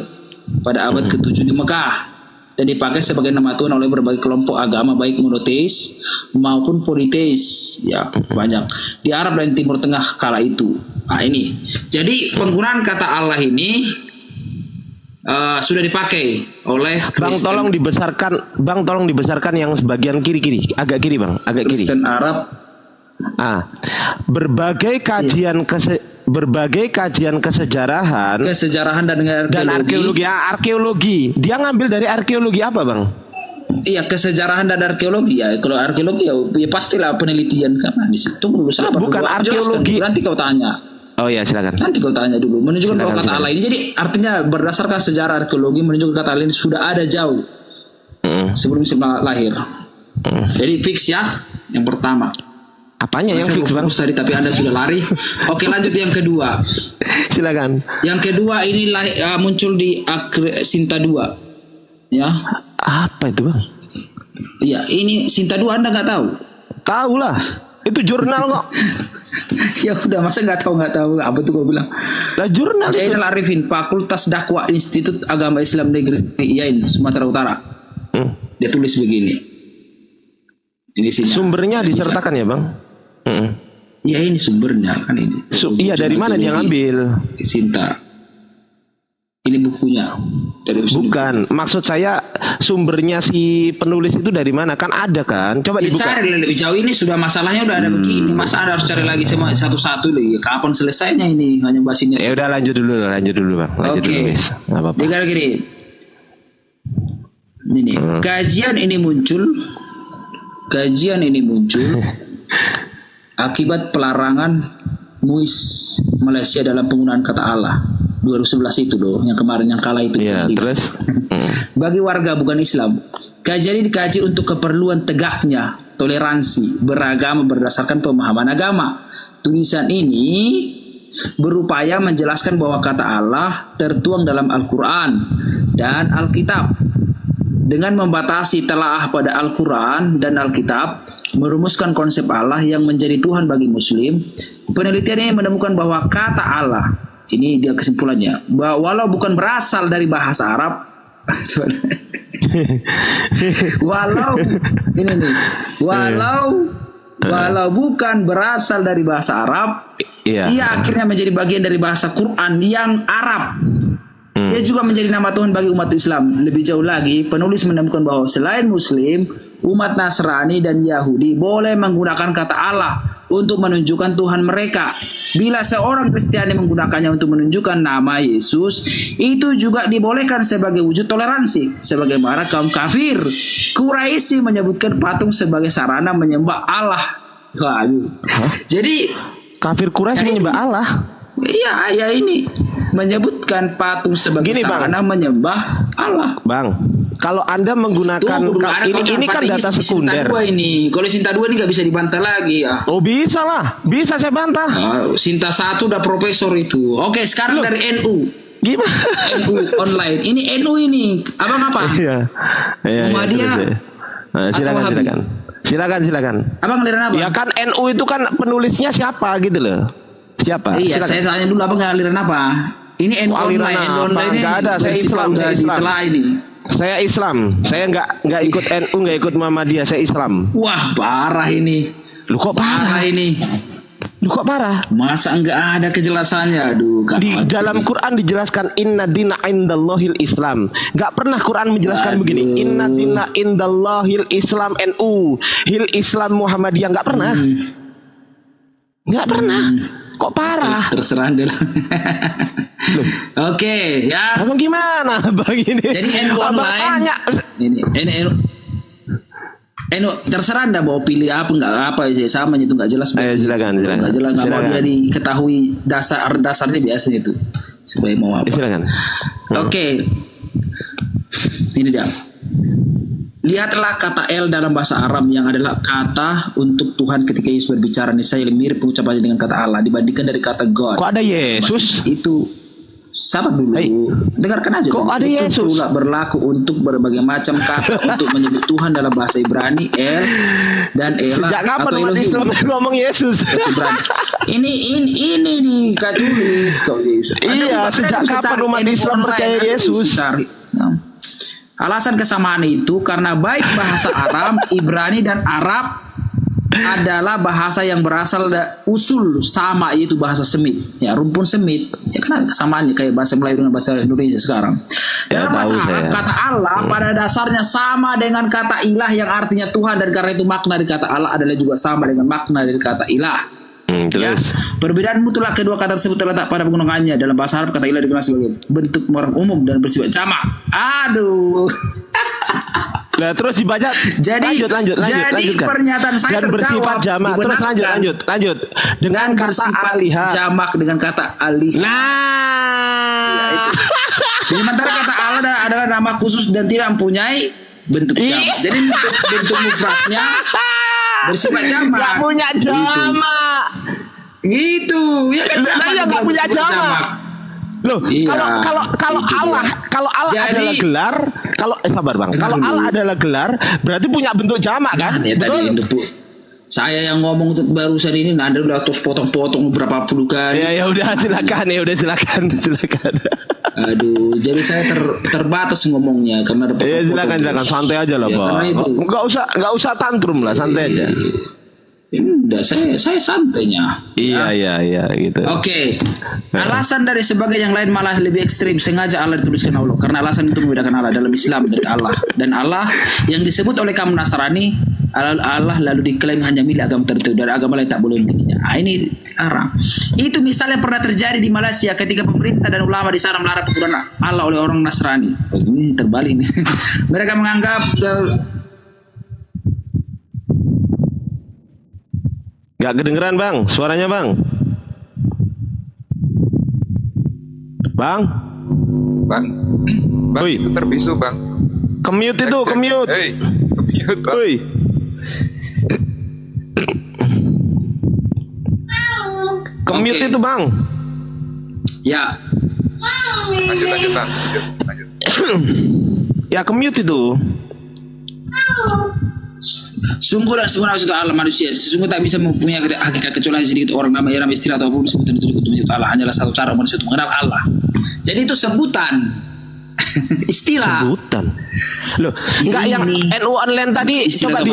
pada abad ke-7 di Mekah dan dipakai sebagai nama Tuhan oleh berbagai kelompok agama baik monoteis maupun politeis ya, banyak di Arab dan Timur Tengah kala itu. Nah, ini jadi penggunaan kata Allah ini sudah dipakai oleh Bang tolong dibesarkan yang sebagian kiri, agak kiri Bang, agak kiri. Kristen Arab. Berbagai kajian kesejarahan dan arkeologi. Dia ngambil dari arkeologi apa Bang? Iya, kesejarahan dan arkeologi ya. Kalau arkeologi ya pastilah penelitian karena di situ dulu sabar. Bukan arkeologi. Nanti kau tanya. Oh ya silakan. Nanti kau tanya dulu. Menunjukkan bahwa kata Allah ini. Jadi artinya berdasarkan sejarah arkeologi menunjukkan kata Allah ini sudah ada jauh sebelum lahir. Jadi fix ya. Yang pertama. Apanya yang fix Bang? Tadi tapi Anda sudah lari. Oke, lanjut yang kedua. Silakan. Yang kedua ini muncul di Sinta 2. Ya. Apa itu Bang? Iya, ini Sinta 2 Anda nggak tahu? Tahu lah. Itu jurnal kok. Ya udah, masa nggak tahu apa tuh gue bilang. Lah jurnal. Zainal Arifin, Fakultas Dakwah Institut Agama Islam Negeri Iain, Sumatera Utara. Dia tulis begini. Ini sumbernya disertakan ya Bang? Ya ini sumbernya kan ini. Iya, dari mana dia ngambil? Sinta. Ini bukunya. Bukan, maksud saya sumbernya si penulis itu dari mana? Kan ada kan? Coba dibuka. Cari lebih jauh, ini sudah masalahnya udah ada begini. Masa ada harus cari lagi satu-satu deh. Kapan selesainya ini? Hanya bahas ini. Ya udah lanjut dulu Bang. Oke. Dia gini. Ini kajian ini muncul akibat pelarangan MUIS Malaysia dalam penggunaan kata Allah 2011 itu loh, yang kemarin yang kalah itu. Iya, terus bagi warga bukan Islam, kajian ini dikaji untuk keperluan tegaknya toleransi beragama berdasarkan pemahaman agama. Tulisan ini berupaya menjelaskan bahwa kata Allah tertuang dalam Al-Quran dan Alkitab. Dengan membatasi telaah pada Al-Quran dan Alkitab, merumuskan konsep Allah yang menjadi Tuhan bagi Muslim, penelitian ini menemukan bahwa kata Allah, ini dia kesimpulannya, bahwa walau bukan berasal dari bahasa Arab, walau bukan berasal dari bahasa Arab, ia akhirnya menjadi bagian dari bahasa Quran yang Arab. Dia juga menjadi nama Tuhan bagi umat Islam. Lebih jauh lagi, penulis menemukan bahwa selain Muslim, umat Nasrani dan Yahudi boleh menggunakan kata Allah untuk menunjukkan Tuhan mereka. Bila seorang Kristiani menggunakannya untuk menunjukkan nama Yesus, itu juga dibolehkan sebagai wujud toleransi. Sebagaimana kaum kafir Quraisy menyebutkan patung sebagai sarana menyembah Allah. Jadi kafir Quraisy menyembah Allah. Iya, ya ini menyebutkan patung sebagai sarana menyembah Allah. Bang, kalau Anda menggunakan ini kan data sekunder. Ini kalau Sinta 2 ini nggak bisa dibantah lagi ya. Oh bisa lah, bisa saya bantah. Sinta 1 udah profesor itu. Oke, sekarang dari NU. Gimana? NU online. Ini NU ini. Abang apa? Iya. Muhammadiyah. Silakan. Abang aliran apa? Ya kan NU itu kan penulisnya siapa gitu loh. Siapa? Iya, silakan. saya tanya dulu abang aliran apa? Ini NU online. NU online ini nggak ada. Saya Islam. Saya Islam. Saya nggak ikut NU, nggak ikut Muhammadiyah. Saya Islam. Wah, parah ini. Lu kok parah ini? Lu kok parah? Masa nggak ada kejelasannya? Aduh. Di dalam Quran dijelaskan inna dina indallahil Islam. Nggak pernah Quran menjelaskan begini. Inna dina indallahil Islam NU, hil Islam Muhammadiyah, nggak pernah. Nggak pernah. Kok parah? Terserah deh. Oke, ya. Abang gimana bang ini? Jadi NU online. Ini NU terserah Anda mau pilih apa enggak apa sih, sama itu enggak jelas. Silakan. Enggak jelas, enggak mau dia diketahui dasarnya biasa itu. Supaya mau apa? Silakan. Oke. Ini dia. Lihatlah kata El dalam bahasa Arab yang adalah kata untuk Tuhan ketika Yesus berbicara. Niscaya mirip pengucapannya dengan kata Allah dibandingkan dari kata God. Kok ada Yesus? Itu sabar dulu. Dengarkan aja. Kok ada Yesus? Itu pula berlaku untuk berbagai macam kata untuk menyebut Tuhan dalam bahasa Ibrani El dan Elah. Sejak kapan atau umat Islam ngomong Yesus? Ini ditulis kok Yesus. Iya, sejak kapan umat Islam percaya Yesus? Alasan kesamaan itu karena baik bahasa Arab, Ibrani dan Arab adalah bahasa yang berasal dari usul sama, yaitu bahasa Semit. Ya, rumpun Semit. Ya kan ada kesamaannya kayak bahasa Melayu dengan bahasa Indonesia sekarang. Dalam bahasa Arab, kata Allah pada dasarnya sama dengan kata ilah yang artinya Tuhan, dan karena itu makna dari kata Allah adalah juga sama dengan makna dari kata ilah. Ya. Terus. Perbedaan mutlak kedua kata tersebut terletak pada penggunaannya. Dalam bahasa Arab, kata ilah dikenal sebagai bentuk orang umum dan bersifat jamak. Aduh. Nah, terus dibaca. Jadi lanjutkan. pernyataan saya dan bersifat terjawab, jamak. Terus lanjut. Dengan kata bersifat alihat. jamak dengan kata alihat. Nah. Sementara kata Allah adalah nama khusus dan tidak mempunyai bentuk jamak. Jadi bentuk mufradnya bersifat jamak. Gak punya jamak. Gitu. Ya kan Gak punya jamak. Loh, iya, kalau Allah adalah gelar, sabar Bang. Kalau Allah adalah gelar, berarti punya bentuk jamak kan? Ya, betul? tadi saya yang ngomong untuk barusan ini, Anda udah terus potong-potong berapa puluh kali. Ya udah silakan. Aduh, jadi saya terbatas ngomongnya karena ada Ya silakan, santai aja lah, Bang. Enggak usah tantrum lah, santai aja. Udah, saya santainya. Iya gitu. Oke. Alasan dari sebagian yang lain malah lebih ekstrim, sengaja Allah dituliskan Allah karena alasan itu membedakan Allah dalam Islam dari Allah, dan Allah yang disebut oleh kaum Nasrani Allah lalu diklaim hanya milik agama tertentu, dari agama lain tak boleh memilikinya. Ini haram. Itu misalnya pernah terjadi di Malaysia ketika pemerintah dan ulama di sana melarang penggunaan Allah oleh orang Nasrani. Ini terbalik nih. Mereka menganggap Gak kedengeran Bang, suaranya Bang. Bang, Oi. Itu terbisu Bang. Kemute itu, kemute. Hei, kemute Bang. Oi. Kemute itu Bang. ya. Lanjut Bang. Lanjut. Ya kemute itu. Sungguh dan sempurna maksud Allah manusia. Sesungguh tak bisa mempunyai hakikat kecuali sedikit orang nama Iram istilah ataupun sebutan itu untuk menyebut Allah. Hanyalah satu cara manusia untuk mengenal Allah. Jadi itu sebutan. Istilah. Sebutan. Loh, enggak yang NU online tadi Istilah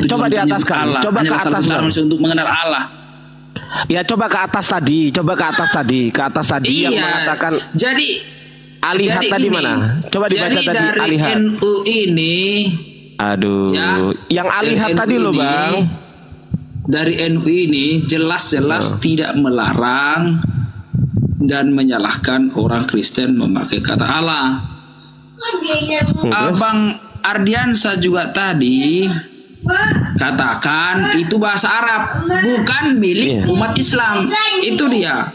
coba di atas kan. Coba ke atas cara manusia untuk mengenal Allah. Ya coba ke atas tadi, yang mengatakan Jadi alihat tadi ini, mana? Coba dibaca tadi dari alihat. NU ini. Aduh, Ya, yang alihat NU tadi loh ini, Bang. Dari NU ini jelas-jelas tidak melarang dan menyalahkan orang Kristen memakai kata Allah. Abang Ardiansa juga tadi katakan itu bahasa Arab, bukan milik umat Islam. Itu dia.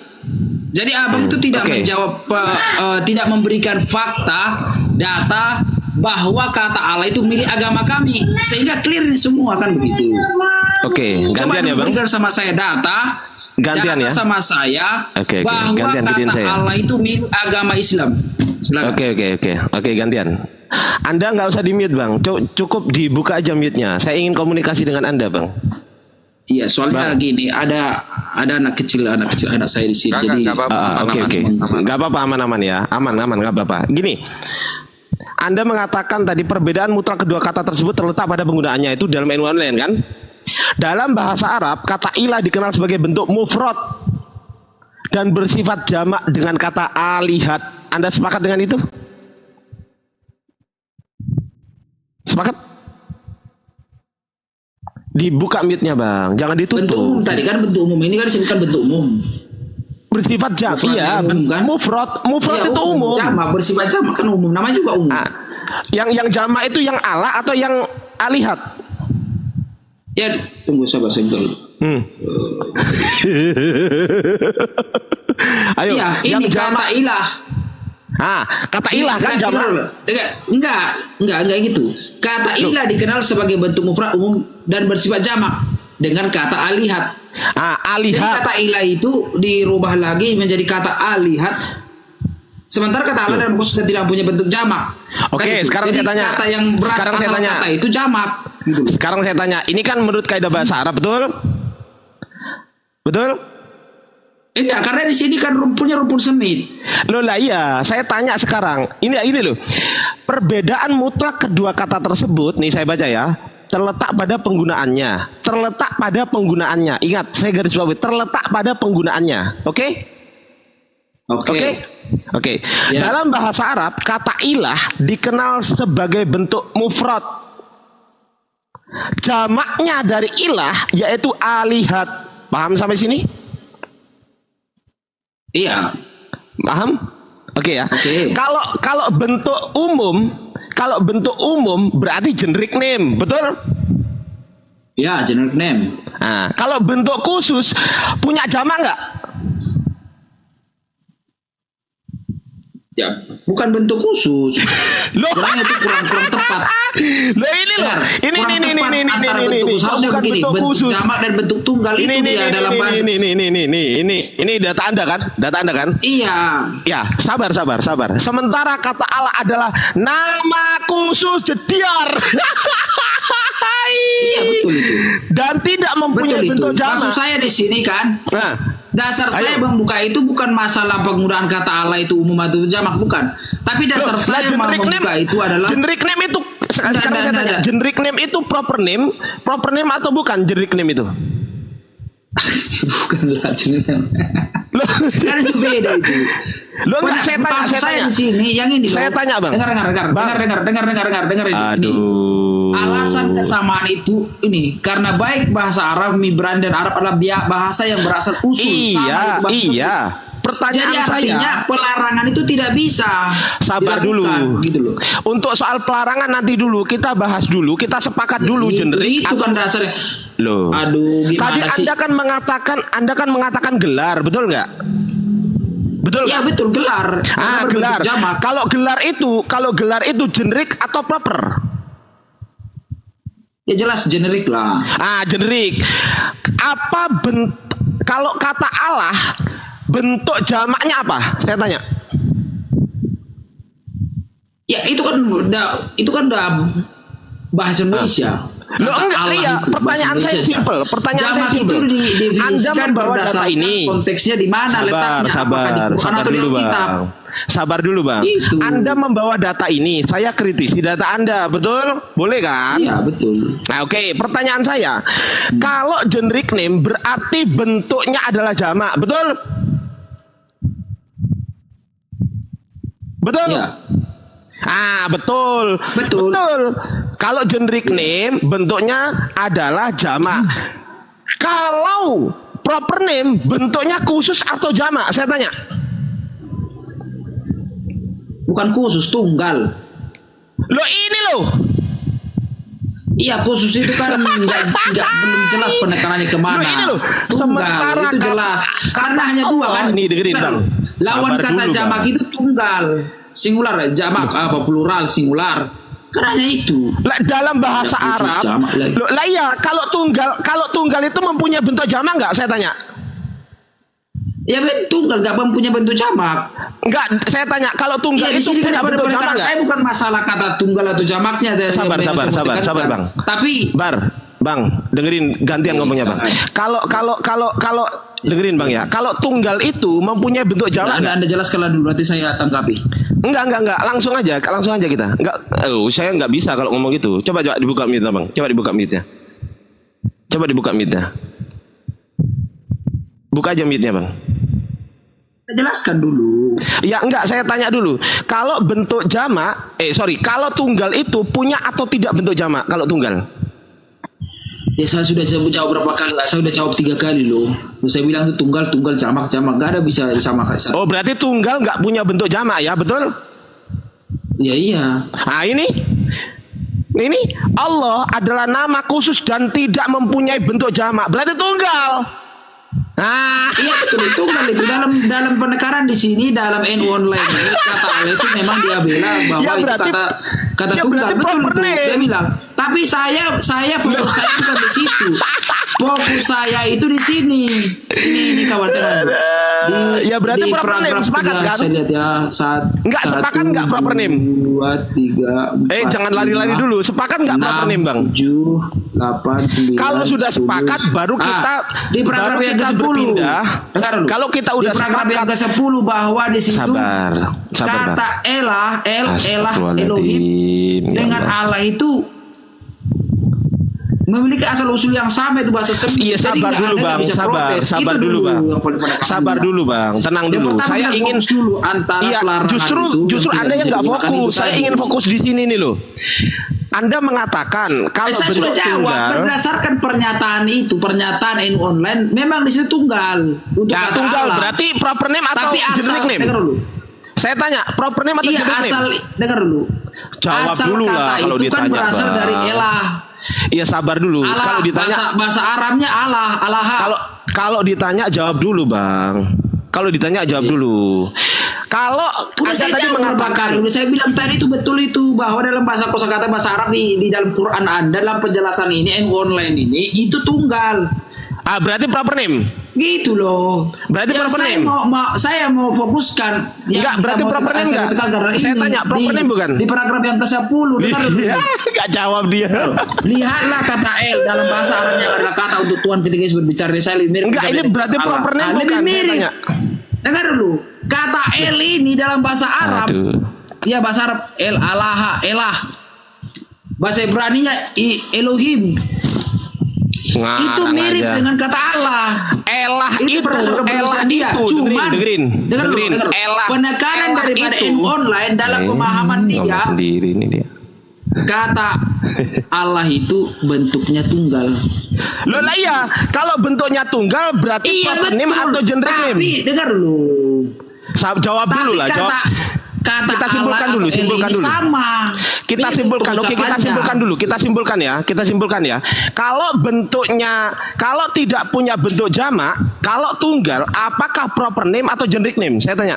Jadi abang itu tidak menjawab, tidak memberikan fakta, data bahwa kata Allah itu milik agama kami, sehingga clear ini semua kan begitu. Oke, Coba gantian ya Bang. berikan sama saya data, Gantian ya. sama saya Oke, bahwa gantian kata saya. Allah itu milik agama Islam. Silakan. Oke, gantian. Anda nggak usah di mute Bang, cukup dibuka aja mute-nya. Saya ingin komunikasi dengan Anda Bang. Iya, soalnya gini, ada anak kecil anak saya di sini. Jadi Oke. Nggak apa-apa, aman ya, aman nggak apa-apa. Gini. Anda mengatakan tadi perbedaan mutlak kedua kata tersebut terletak pada penggunaannya, itu dalam NU online kan? Dalam bahasa Arab, kata ilah dikenal sebagai bentuk mufrad dan bersifat jamak dengan kata alihat. Anda sepakat dengan itu? Sepakat? Dibuka mute-nya Bang, jangan ditutup. bentuk umum tadi kan, bentuk umum. Ini kan disebutkan bentuk umum. Bersifat jamak, iya, kan? mufrad Ya, itu umum. Jamak, bersifat jamak kan umum, namanya juga umum. Yang jamak itu yang Allah atau yang alihat? Ya, tunggu sabar saya dulu. Ayo, Iya, yang ini kata ilah. Kata ilah kan jamak. Enggak gitu. Kata ilah dikenal sebagai bentuk mufrad umum dan bersifat jamak dengan kata alihat. Jadi Alihat. kata ilah itu dirubah lagi menjadi kata alihat. Sementara kata Allah dalam khususnya tidak punya bentuk jamak. Oke, Kan sekarang Jadi saya tanya. Kata yang Sekarang saya berasal tanya. kata itu jamak. Gitu. Sekarang saya tanya, ini kan menurut kaidah bahasa Arab, betul? Betul? Enggak, karena di sini kan punya rumpun semit. Loh lah iya, saya tanya sekarang. Ini loh. Perbedaan mutlak kedua kata tersebut, nih saya baca ya, terletak pada penggunaannya. Ingat, saya garis bawahi, terletak pada penggunaannya. Oke? Oke. Oke? Oke. Ya. Dalam bahasa Arab, kata ilah dikenal sebagai bentuk mufrad. Jamaknya dari ilah yaitu alihat. Paham sampai sini? Iya. Paham? Oke ya. Oke. Kalau bentuk umum berarti generic name, betul? Ya, generic name. Nah, kalau bentuk khusus punya jamak nggak? Ya, bukan bentuk khusus. Loh. Kurang itu kurang tepat. Loh ini loh. Dengar, Ini kurang tepat antara bentuk khusus. Kok Harusnya bukan begini, bentuk bentuk khusus. jamak dan bentuk tunggal itu dia dalam bahasa. Ini data Anda kan? Data Anda kan? Iya. Ya, sabar. Sementara kata Allah adalah nama khusus jediar. Iya, betul itu. Dan tidak mempunyai Betul itu. bentuk jamak. Maksud saya di sini kan, Nah, dasar saya ayo. membuka itu bukan masalah penggunaan kata Allah itu umum atau jamak, bukan. Tapi dasar Loh, saya mau membuka itu adalah generic name itu sekarang saya tanya, Enggak. generic name itu proper name atau bukan generic name itu? bukanlah jenengan. Loh, Kan itu beda itu. Loh, enggak, saya tanya, Maksud saya tanya. di sini yang ini loh. Saya tanya, Bang. Dengar ini. Aduh. Alasan kesamaan itu ini karena baik bahasa Arab, Ibrani dan Arab adalah bahasa yang berasal usul. Iya, sama itu bahasa iya. Jadi Pertanyaan artinya saya, pelarangan itu tidak bisa sabar dilakukan, dulu. gitu loh. Untuk soal pelarangan nanti dulu kita bahas dulu, kita sepakat dulu generic. Itu kan dasarnya. Loh. Aduh, Tadi gimana sih? Anda kan mengatakan gelar, betul nggak? Betul Ya nggak? betul, gelar. Karena Gelar. berbentuk jamak. Kalau gelar itu generic atau proper? Ya jelas generik lah. Generik. Kalau kata Allah bentuk jamaknya apa? Saya tanya. Ya itu kan udah bahasa Indonesia. Loh, enggak, Allah iya, itu, pertanyaan bahasa saya Indonesia. simpel. Pertanyaan Jamak saya simpel. itu didefinisikan Anda membawa data berdasarkan ini. konteksnya di mana letaknya, apakah di Quran Sabar atau di dulu, Alkitab. Bang. Sabar dulu, Bang. Itu. Anda membawa data ini, saya kritisi data Anda, betul? Boleh kan? Iya betul. Nah, oke, pertanyaan saya. Kalau generic name berarti bentuknya adalah jamak, betul? Betul? Iya. Betul. Kalau generic name bentuknya adalah jamak. Kalau proper name bentuknya khusus atau jamak? Saya tanya. Bukan khusus, tunggal. Loh ini loh. Iya, khusus itu kan nggak belum jelas penekanannya kemana. Loh, ini loh. Tunggal Sementara itu jelas. Karena hanya dua Allah, kan. nih dengerin, Bentar. Bang. Lawan Sabar kata dulu, jamak Bang. itu tunggal, singular, jamak apa plural, singular. Kan hanya itu. Lah, dalam bahasa Ada khusus Arab, jamak lagi. loh, lah iya, kalau tunggal itu mempunyai bentuk jamak nggak? Saya tanya. Ya tunggal nggak punya bentuk jamak. Enggak, saya tanya kalau tunggal Iya, di itu sini punya kan bentuk jamak penekanan nggak? saya bukan masalah kata tunggal atau jamaknya. Sabar, Bang. Tapi Bang, dengerin gantian ngomongnya, Bang. Kalau dengerin, Bang ya. Kalau tunggal itu mempunyai bentuk jamak nggak? Anda jelaskanlah dulu, nanti saya tanggapi. Enggak. Langsung aja kita. Enggak, saya nggak bisa kalau ngomong gitu. Coba dibuka mic-nya, Bang. Coba dibuka mic-nya. Buka aja mic-nya, Bang. Jelaskan dulu. Ya enggak, saya tanya dulu. Kalau bentuk jamak, kalau tunggal itu punya atau tidak bentuk jamak? Kalau tunggal? Ya saya sudah jawab berapa kali? Saya sudah jawab 3 kali loh. Terus saya bilang itu tunggal, jamak, gak ada bisa sama kayak saya. Oh, berarti tunggal nggak punya bentuk jamak ya, betul? Ya iya. Ini Allah adalah nama khusus dan tidak mempunyai bentuk jamak. Berarti tunggal. Iya betul, tunggal itu dalam penekanan di sini dalam NU online ini, kata Allah itu memang dia bilang bahwa Ya, itu berarti- kata ya, tunggal, berarti betul proper itu. name. Dia bilang. Tapi saya fokus saya bukan di situ. Fokus saya itu di sini. Ini kawan-kawan. Ya, berarti proper name, paragraf sepakat 3, kan? saya lihat ya. Enggak, sepakat nggak proper name? 2, 3, 4, Jangan lari-lari dulu. Sepakat nggak proper name, Bang? 7, 8, 9. Kalau sudah 10. sepakat, baru kita di paragraf baru yang kita ke-10. berpindah. Dengar dulu. Kalau kita udah di paragraf yang sepakat, ke-10 bahwa di situ sabar, kata Bang. Elah, Elohim Astagfirullahaladzim. Ya dengan Allah. Allah itu memiliki asal usul yang sama itu bahasa semi. Iya, Jadi sabar nggak dulu ada yang Bang, bisa sabar protes. sabar Itu dulu Bang. yang paling penekanan. Sabar dulu Bang, tenang Yang dulu. pertama Saya kita ingin fokus dulu antara iya, pelarangan justru itu Anda yang nggak tidak fokus. Saya tadi. ingin fokus di sini nih loh. Anda mengatakan kalau Saya bentuk sudah jawab tunggal, berdasarkan pernyataan itu, pernyataan NU online memang di situ tunggal untuk ya kata tunggal Allah. berarti proper name atau Tapi asal generic name? dengar dulu. Saya tanya, proper name atau Iya generic asal name? dengar dulu. Jawab asal dulu kata lah kalau itu kan ditanya, berasal Bang. dari elah. Iya sabar dulu. Allah, Kalau ditanya, bahasa Arabnya Allah, Allah. kalau ditanya jawab dulu Bang. Kalau ditanya jawab dulu. Kalau Udah Anda saya tadi jawab berapa mengatakan kali. Udah saya bilang tadi itu betul itu bahwa dalam bahasa kosakata bahasa Arab di dalam Quran Anda dalam penjelasan ini NU online ini itu tunggal. berarti proper name. Gitu loh. Berarti Yang proper saya name. Saya mau fokuskan. Enggak, berarti proper name enggak? Saya tanya, proper name bukan? Di paragraf yang ke-10. Dengar dulu. Enggak jawab dia. Lihatlah kata L dalam bahasa Arab yang adalah kata untuk Tuhan ketika Yesus berbicara. Saya lebih mirip. Enggak, ini berarti Allah. proper name Lebih bukan? Saya mirip. tanya. Dengar dulu. Kata L ini dalam bahasa Arab. Aduh. Ya bahasa Arab El Allah, Elah. Bahasa Ibraninya Elohim. Itu mirip dengan kata Allah. Elah itu, berdasarkan elah penulisan dia. itu, Cuman dengerin, dengar dulu, dengar dulu. elah, penekanan elah daripada itu. NU online dalam pemahaman dia Ngomong sendiri ini dia. kata Allah itu bentuknya tunggal. Loh lah iya, kalau bentuknya tunggal berarti Iya proper betul. name atau generic name? Tapi dengar dulu. Jawab dulu lah, jawab. Kata Kita simpulkan Allah dulu, atau simpulkan ini dulu. sama. Kita Mirip simpulkan, oke kita pengucapannya. simpulkan dulu, kita simpulkan ya. Kalau bentuknya, kalau tidak punya bentuk jamak, kalau tunggal, apakah proper name atau generic name? Saya tanya.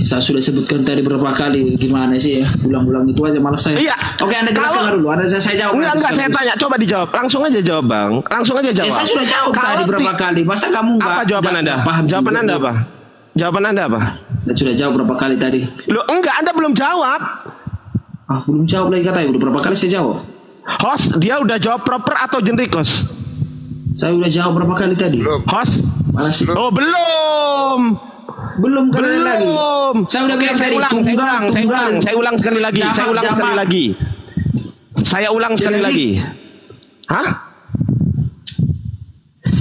Saya sudah sebutkan tadi berapa kali, gimana sih ya? Ulang-ulang itu aja malas saya. Iya. Oke, Anda jelaskan Kalau- dulu. Saya jawab. Enggak, saya tanya, coba dijawab. Langsung aja jawab, Bang. Langsung aja jawab. Saya sudah jawab tadi berapa kali. Masa kamu enggak? Apa jawaban Anda? Paham Jawaban juga? Anda apa? Jawaban Anda apa? Saya sudah jawab berapa kali tadi. Loh, enggak, Anda belum jawab. Belum jawab lagi katanya. Udah berapa kali saya jawab? Host, dia udah jawab proper atau generic, host? Saya udah jawab berapa kali tadi? Host? Malah sih. Oh, belum. Belum kali lagi. Belum. Saya udah Oke, bilang saya tadi, ulang sekali lagi. Jamak, Saya ulang sekali jamak. lagi. Saya ulang sekali Generic. lagi. Hah?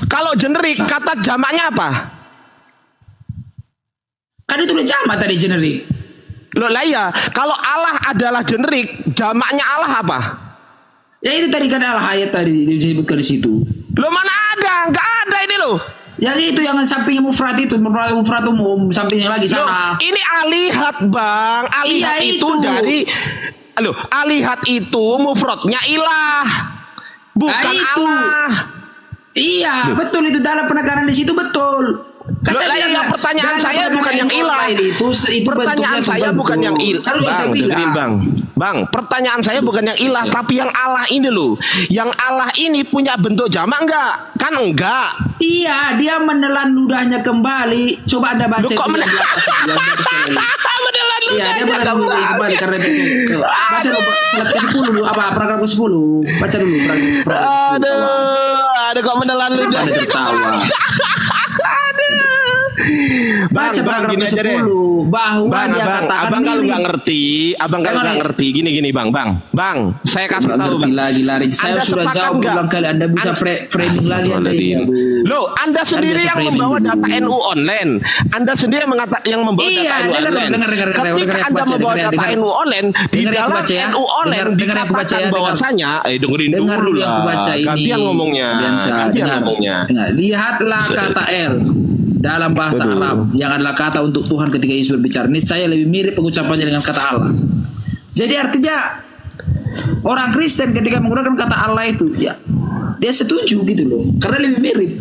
Kalau generik, kata jamaknya apa? Kan itu udah jamak tadi generik. Loh lah iya, kalau Allah adalah generik, jamaknya Allah apa? Ya itu tadi kan Allah ayat tadi disebutkan di situ. Loh mana ada? Enggak ada ini loh. Yang itu yang sampingnya mufrad itu, mufrad umum, sampingnya lagi Loh, sana. ini alihat Bang. Alihat Iya, itu itu. dari alihat itu mufradnya ilah. Bukan Nah, itu. Allah. Iya, betul itu dalam penekanan di situ betul. Loh, lah, yang pertanyaan saya bukan yang ilah. Itu Pertanyaan saya bukan yang ilah. Bang, dengerin Bang. Bang, pertanyaan saya bukan yang ilah, tapi yang Allah ini loh. Yang Allah ini punya bentuk jamak enggak? Kan enggak. Iya, dia menelan ludahnya kembali. Coba Anda baca Loh, kok itu yang di atas, yang di atas sekali. Menelan Iya, dia ludahnya menelan ludahnya kembali karena itu. Baca dulu slide ke-10 dulu apa paragraf ke-10. Baca dulu paragraf. Aduh, kok menelan Anda ludahnya. tertawa. Bang, Baca paragraf gini aja deh. ke-10 bahwa Bang, dia katakan abang kalau mirip. nggak ngerti, abang kalau Dengar nggak nih. ngerti, gini, bang, saya kasih tahu, bang. Lagi lari. Saya Anda sudah sepakat jawab nggak? berulang kali. Anda bisa framing lagi. Anda ini. Loh, Anda sendiri biasa yang framing membawa dulu. data NU online. Anda sendiri yang membawa Iya, data NU dengar, online. dengar, Ketika dengar, Anda baca, membawa dengar, data dengar. NU online, di Dengar yang dalam aku baca ya. NU online Dengar yang aku baca dikatakan ya, dengar. bahwasanya, dengerin Dengar dulu yang aku baca ini. Gantian ngomongnya. Gantian ngomongnya. Dengar. Lihatlah kata L dalam bahasa Arab yang adalah kata untuk Tuhan ketika Yesus berbicara. Ini saya lebih mirip pengucapannya dengan kata Allah. Jadi artinya orang Kristen ketika menggunakan kata Allah itu, ya dia setuju gitu loh, karena lebih mirip.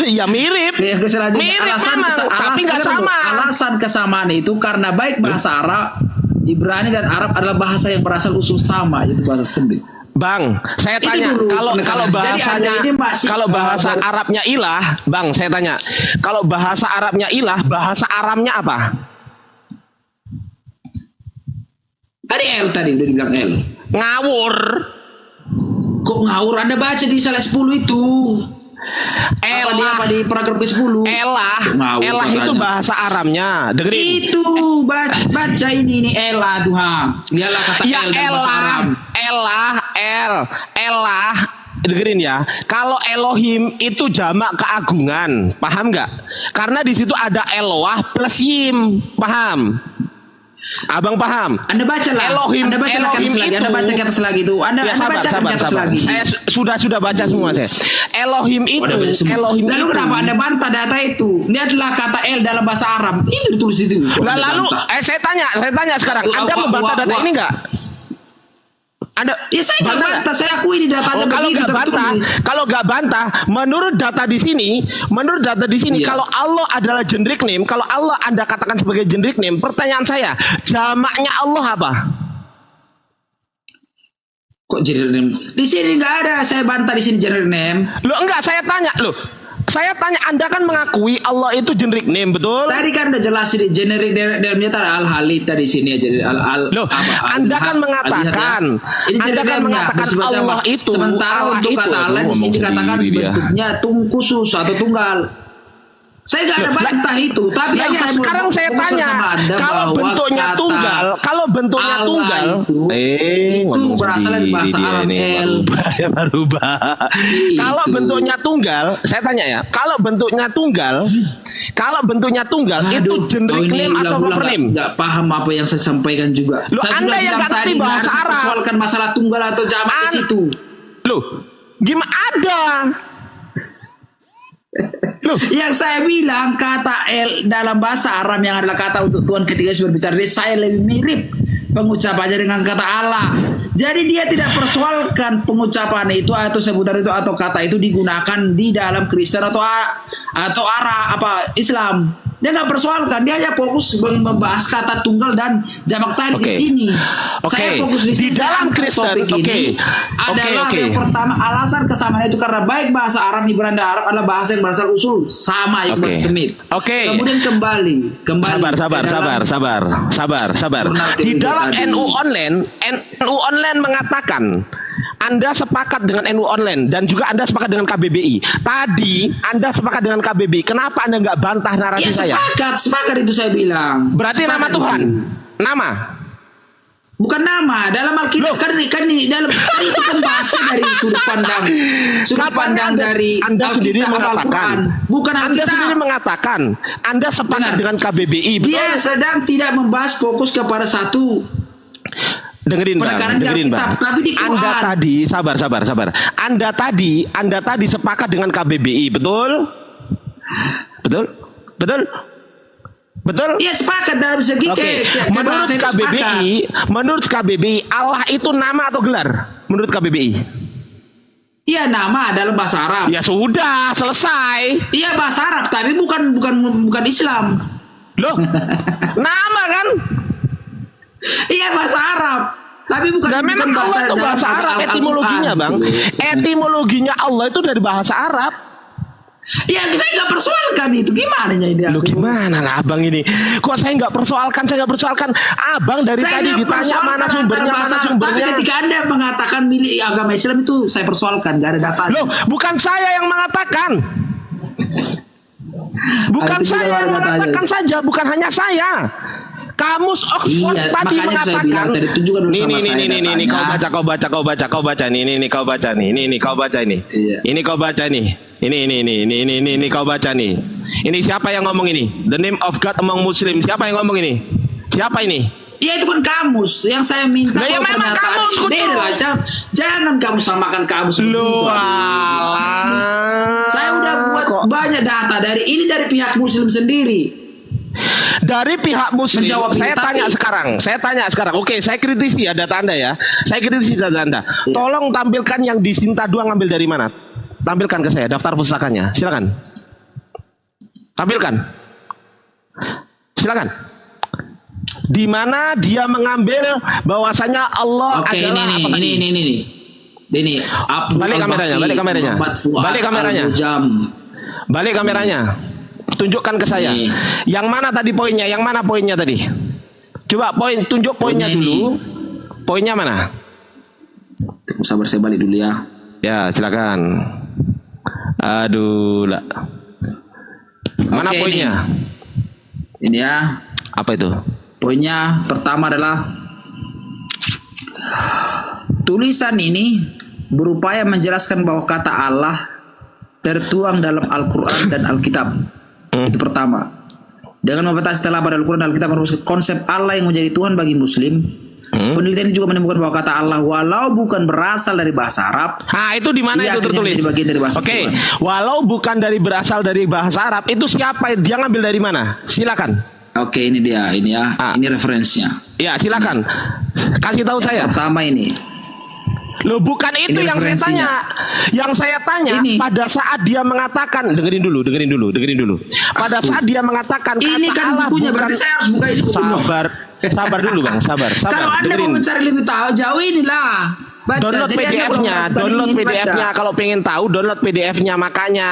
Ya mirip. Ya, Mirip memang, tapi nggak sama. Alasan kesamaan itu karena baik bahasa Arab, Ibrani dan Arab adalah bahasa yang berasal usul sama, yaitu bahasa Sembi. Bang, saya Itu tanya dulu kalau penekanan. bahasanya Jadi Anda ini masih- kalau bahasa Arabnya ilah, Bang, saya tanya. Kalau bahasa Arabnya ilah, bahasa Aramnya apa? Tadi L tadi udah dibilang L. Ngawur. Kok ngawur? Anda baca di salah 10 itu. Apa dia apa di paragraf ke-10? Elah, Ngawur elah itu katanya. bahasa Aramnya. Dengerin. Itu baca ini elah Tuhan. Dialah kata Ya el dalam bahasa Arab. elah. Dengerin ya. Kalau Elohim itu jamak keagungan, paham nggak? Karena di situ ada Eloah plus Yim, paham? Abang paham? Anda baca lah. Elohim Anda baca ke atas lagi. Anda baca ke atas lagi itu. Anda Ya, baca ke atas lagi. Saya sudah baca semua saya. Elohim itu, Udah baca semua. Elohim Lalu itu. kenapa Anda bantah data itu? Ini adalah kata el dalam bahasa Arab. Itu ditulis di situ. Lalu saya tanya sekarang, Anda membantah data ini enggak? Anda Ya saya nggak nggak? bantah, saya akui di datanya Kalau begitu nggak bantah, tertulis. menurut data di sini, Iya. kalau Allah adalah generic name, kalau Allah Anda katakan sebagai generic name, pertanyaan saya, jamaknya Allah apa? Kok general name? Di sini nggak ada, saya bantah di sini general name. Loh enggak, saya tanya, Anda kan mengakui Allah itu generic name, betul? Tadi kan udah jelasin di generik dalamnya tadi al-halid tadi sini aja Loh, Anda kan mengatakan, Anda kan mengatakan Allah itu, sementara Allah untuk itu, kata Allah di ngomong sini dikatakan sendiri dia. bentuknya khusus atau tunggal. Saya nggak ada bantah itu, tapi Nah, yang ya, saya sekarang mau saya usul tanya, sama Anda kalau bahwa bentuknya kata tunggal, Allah itu, itu ngomong berasal dari sendiri bahasa dia Arab ini, el. berubah. Itu. Kalau bentuknya tunggal, saya tanya ya, kalau bentuknya tunggal itu generic name atau proper name? Nggak paham apa yang saya sampaikan juga. Loh, Saya Anda sudah yang bilang nggak ngerti tadi, bahasa harus Arab. persoalkan masalah tunggal atau jamak di situ. Loh, gimana ada? Loh, Yang saya bilang kata el dalam bahasa Arab yang adalah kata untuk Tuhan ketika berbicara dia, saya lebih mirip pengucapannya dengan kata Allah. Jadi dia tidak persoalkan pengucapan itu atau sebutan itu atau kata itu digunakan di dalam Kristen atau Islam. Dia nggak persoalkan, dia hanya fokus membahas kata tunggal dan jamak tadi di sini. Saya fokus di sini. Di dalam Kristen, adalah yang pertama alasan kesamaan itu karena baik bahasa Arab Ibrani dan Arab adalah bahasa yang berasal usul sama yang bersemit. Kemudian kembali. Sabar. Di dalam NU Online mengatakan Anda sepakat dengan NU Online dan juga Anda sepakat dengan KBBI. Tadi Anda sepakat dengan KBBI. Kenapa Anda nggak bantah narasi saya? Sepakat itu saya bilang. Berarti sepakat nama Tuhan, itu. nama. Bukan nama, dalam Alkitab kan ini dalam itu kan bahasa dari sudut pandang dari Anda sendiri mengatakan, bukan Alkitab. Anda sendiri mengatakan Anda sepakat dengan KBBI, betul? Dia sedang tidak membahas fokus kepada satu. Dengerin bang. Tapi di Quran. Anda tadi sabar. Anda tadi sepakat dengan KBBI, betul? Iya sepakat dalam segi menurut KBBI Allah itu nama atau gelar? Menurut KBBI? Iya nama dalam bahasa Arab. Ya sudah, selesai. Iya bahasa Arab, tapi bukan Islam. Loh, nama kan? Iya bahasa Arab. Tapi bukan. Nah, memang Allah itu bahasa Arab, etimologinya bang. Etimologinya Allah itu dari bahasa Arab. Ya saya nggak persoalkan itu, gimana ya ini? Lu gimana lah abang ini? Kok saya nggak persoalkan? Abang dari tadi ditanya mana sumbernya. Tapi ketika Anda mengatakan milik agama Islam itu saya persoalkan, nggak ada data. Loh, bukan saya yang mengatakan. Bukan saya yang mengatakan saja, bukan hanya saya. Kamus Oxford tadi mengatakan. Ini kau baca nih. Ini kau baca nih. Ini siapa yang ngomong ini? The name of God among Muslim. Siapa yang ngomong ini? Siapa ini? Ya itu kan kamus yang saya minta. Nah, ya memang kamus jangan kamu samakan kamus. Saya udah buat banyak data dari pihak Muslim sendiri. Dari pihak Muslim, saya tanya sekarang. Oke, saya kritisi ya data Anda ya. Tolong tampilkan yang di Sinta 2 ngambil dari mana? Tampilkan ke saya daftar pustakanya. Silakan. Tampilkan. Silakan. Di mana dia mengambil bahwasanya Allah adalah ini. Balik kameranya. Tunjukkan ke saya. Yang mana tadi poinnya? Yang mana poinnya tadi? Coba tunjuk poinnya dulu. Poinnya mana? Sabar saya balik dulu ya. Ya, silakan. Aduh lah. Mana Oke, poinnya? Ini ya. Apa itu? Poinnya pertama adalah tulisan ini berupaya menjelaskan bahwa kata Allah tertuang dalam Al-Quran dan Alkitab. Itu pertama. Dengan membatasi telah pada Al-Quran dan Alkitab merumuskan konsep Allah yang menjadi Tuhan bagi Muslim. Penelitian ini juga menemukan bahwa kata Allah walau bukan berasal dari bahasa Arab. Itu di mana ia itu akhirnya tertulis? menjadi bagian dari bahasa Oke, Tuhan. walau bukan berasal dari bahasa Arab, itu siapa? Dia ngambil dari mana? Silakan. Oke, ini dia, ini ya, ini referensinya. Ya, silakan. Kasih tahu saya. Pertama ini. Loh, bukan itu Ini yang saya referensinya. tanya. Yang saya tanya Ini. pada saat dia mengatakan, dengerin dulu. Pada saat dia mengatakan Ini kata kan Allah bukunya, bukan, berarti saya harus buka ini buku dulu. sabar dulu bang, sabar. Kalau Anda dengerin. mau mencari lebih tahu, jauh inilah. Baca. Download Jadi Anda PDF-nya, kalau download bandingin, PDF-nya. baca. Kalau pengen tahu, download PDF-nya. Makanya,